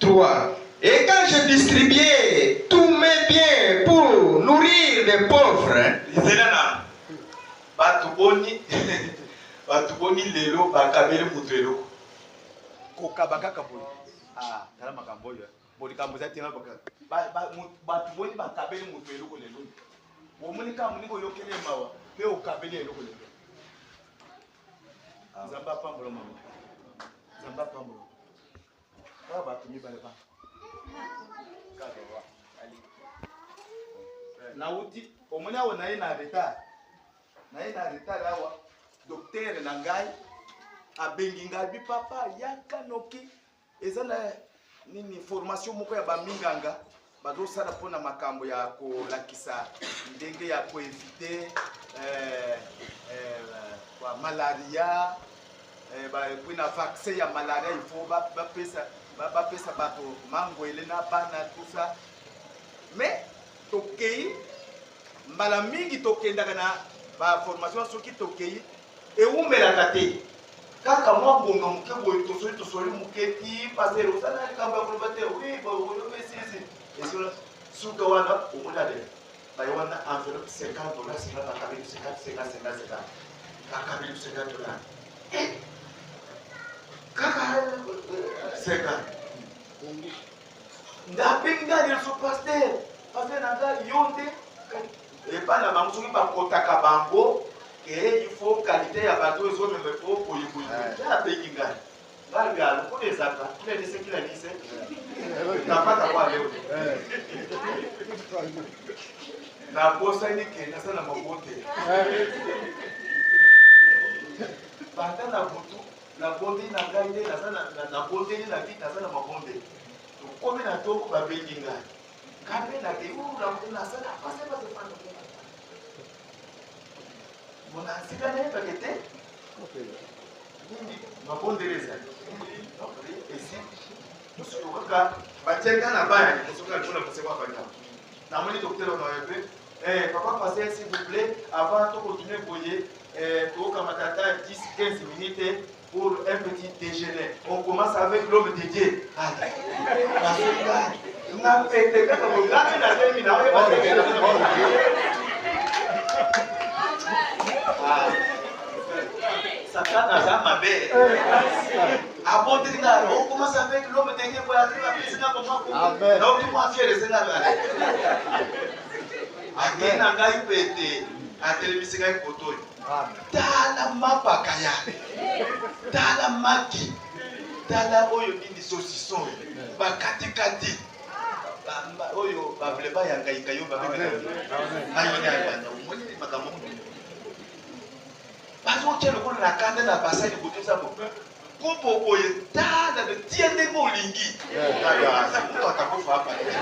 3. Et quand je distribuais tous mes biens pour nourrir les pauvres, batuboni lelo bakabeli mutu eloko kokabaka boye tala makambo oyo bolikambo eza tina batuboni bakabeli mutu eloko lelo omoni kaka moninga oyokeli mawa mpe okabeli eloko lelo. Nzambe apambola mama, Nzambe apambola kaka bato mibale ba nauti omoni awa naye na retard awa docteur na ngai abengi ngai bi papa yaka noki eza na nini formation moko ya baminganga bazosala mpona makambo ya kolakisa ndenge ya koevite malaria puis na vaccin ya malaria il faut bapesa bato mangwele na bana tout ça mais tokei mbala mingi tokendaka na baformation soki tokei ewumelaka te kaka mwa bonga moke boye tosoli moke ti pasere osala likambo ya koloba te wi boyobesisi esola suka wana omona de baye wana enveloppe $50 singa bakabeli 50 bakabeli $50 kaka 50 ndapengi ngai liloso paster na ngai yo nde epai na bango soki bakotaka bango il faut qualité ya bato ezomema po boyeboye apengi ngai ngai lokola ezaka kilanise napata kwa leo nabosani ke naza na mabote banda na butu nabondeli na ngai nde nabondeli na vi naza na mabonde tokomi na toko babengi ngai kambe na ke nasala pase basefana mona sika nayebake te nini mabondeli ezali esi mosuku kaka batiaka na baya mosuku alipona kosekwa banda namoni docteur onoyepe papa passer s'il vous plaît avant de continuer boyer tokamata 10-15 minutes pour un petit déjeuner. On commence avec l'homme de Dieu. Satan n'a jamais on commence avec l'homme de Dieu pour arriver à piscine comme moi. Donc, moi, fier de cela. Akena ngai pete atelemisi ngai kotoyi tala mapaka ya tala maki tala oyo nini saucisson bakatikati oyo bavule bayangaika yo babeayona omoni makambo bazokya lokola na kanda na basani kotosa kopo boye tala de tie ndenge olingi mutu atakofa apa tia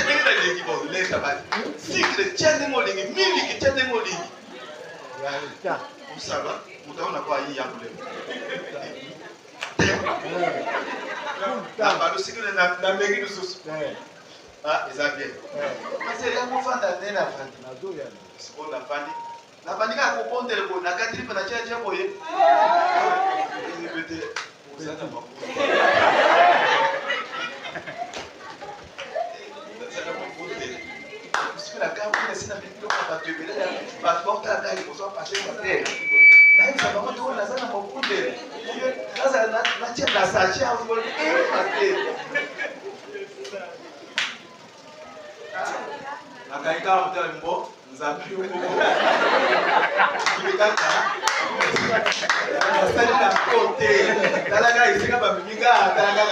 ndenge na lingi boleta bali sikre tia ndenge olingi miliki tia ndenge olingi osala mutaona kwa hii yangu leo na bado sikre na mengi nususu eza bien kasi yango fanda nde na fandi siko na fandi na fandi kaka kobondele boye na katili mpe na tia boye bete osana mafuta la gamme est na biloko bato ebele bato baotala ngai liboso bapase batere nayebisa bango toko naza na mokundele natia na sache abatere akaika mutala mbo nzambi mbo kaka asali na kote talaga isika ba miga talaga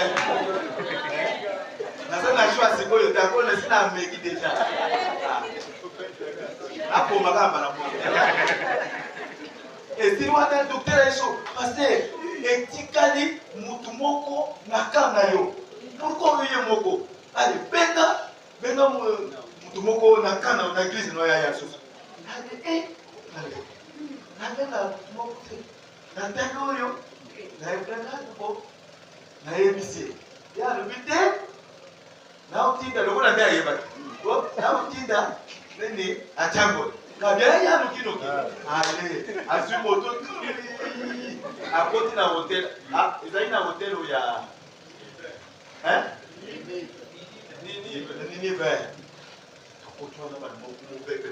nasa na shwa sikoyo takona sina meki deja hapo magamba na mbo esiri wana docteur eso pasteur etikali mutu moko na kanga yo pourquoi yeye moko ali benga mutu moko na kana na église no ya soso ali na benga moko na tano yo na benga ko na ebisi ya lubite na utinda lokona ndia yeba na utinda nini achango kabia ya lukino ale azumo to akoti na hotel ezali na hotel ya nini ve akotwana ba mo bebe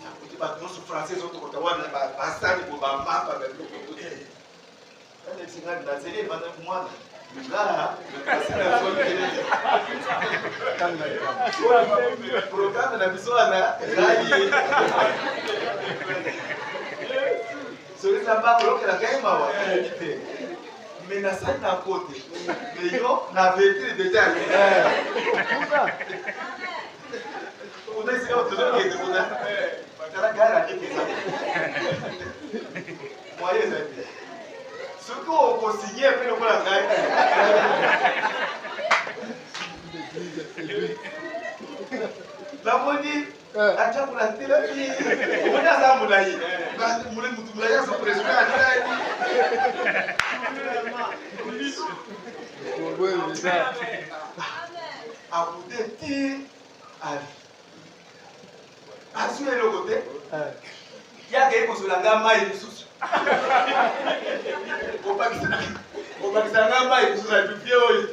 akoti ba no français auto ko tawana ba stade ko ba mapa ba ko ene singa na zele ba mwana là asina so kelele programme na bisona ngai so ina ba ko la gaima wa mais na sa na côté mais yo na véhicule déjà on est sur tout le monde on a gara ni ça moyen ça ce qu'on consigne après le voilà la moni acha kula tele on a ça mulai mule mutu mulai so presque a vous dit assume le côté ya ke kosolanga mai susu opakisanga mai kususa tupie oyo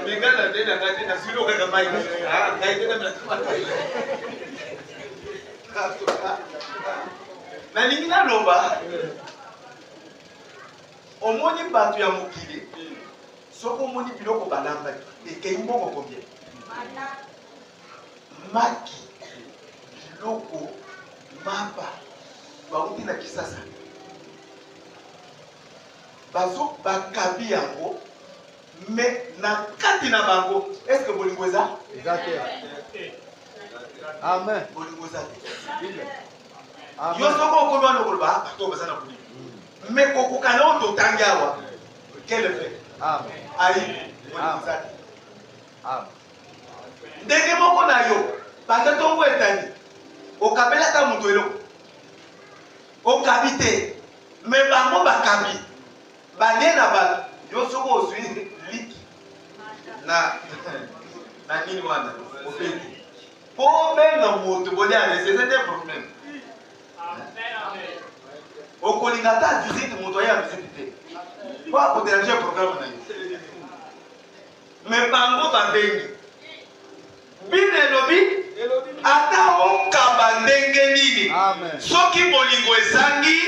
mingana tena ngati na silo kaka mai ngai tena mnatuma na lingina loba omoni bato ya mokili soko omoni biloko balamba ekei mbongo combien maki biloko mapa bauti na kisasa bazo bakabi yango me na kati na bango est-ce que bolingo eza amen bolingo eza yo soko okomi wana okoloba bato baza na bolingo me kokokana oyo totangi awa quel fait ayi bolingo eza ndenge moko na yo banda ntongo etani okabelaka moto eloko okabi te me bango bakabi balie na bato yo soko ozwi liki na nini wana obeti po benga moto boliane c'est un problème okolinga ta visite moto ya visite te po akoderange programme na yo me bango babengi bino elobi ata okaba ndenge nini soki bolingo ezangi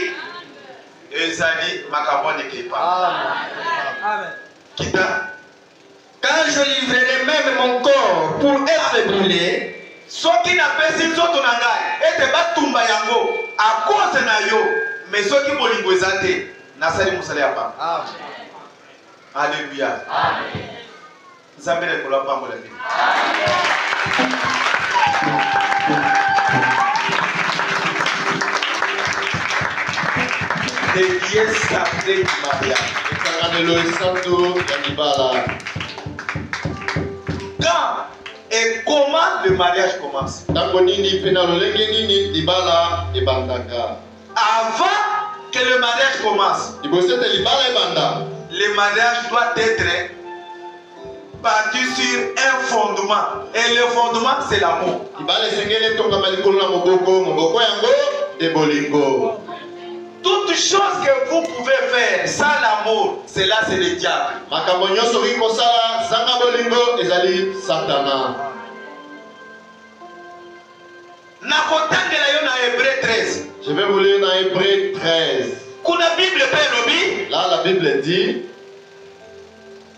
ezali makambo nekepa kita quand je livrerai même mon corps pour être brûlé soki napesi nzoto na ngai ete batumba yango akose na yo me soki bolingo eza te nasali mosala ya pamba alleluya nzambe lekolo apambola bino des pièces sacrées du mariage. Quand et comment le mariage commence? Avant que le mariage commence, le mariage doit être bâti sur un fondement. Et le fondement, c'est l'amour. Toute chose que vous pouvez faire sans l'amour, cela c'est le diable. Je vais vous lire dans Hébreux 13. Kuna Bible pe lobi. Là, la Bible dit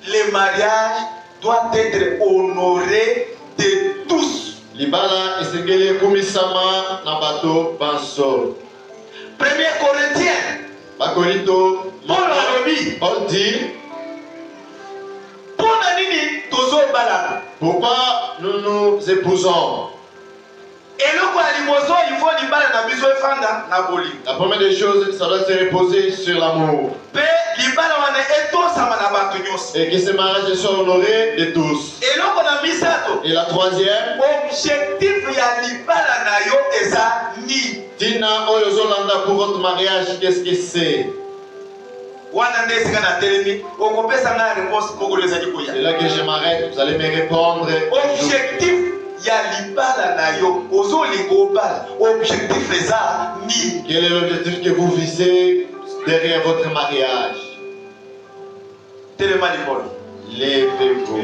le mariage doit être honoré de tous. Libala esengeli kumisama na bato banso. 1 Corinthiens. Bakorinto. Paul dit. Pourquoi nous nous épousons? La première des choses, ça doit se reposer sur l'amour. Et que ce mariage soit honoré de tous. Et la troisième, Tina Oyozolanda pour votre mariage, qu'est-ce que c'est? C'est là que je m'arrête, vous allez me répondre. Objectif, il y a l'ibala na yo. Objectif est ça, ni. Quel est l'objectif que vous visez derrière votre mariage? Levez-vous.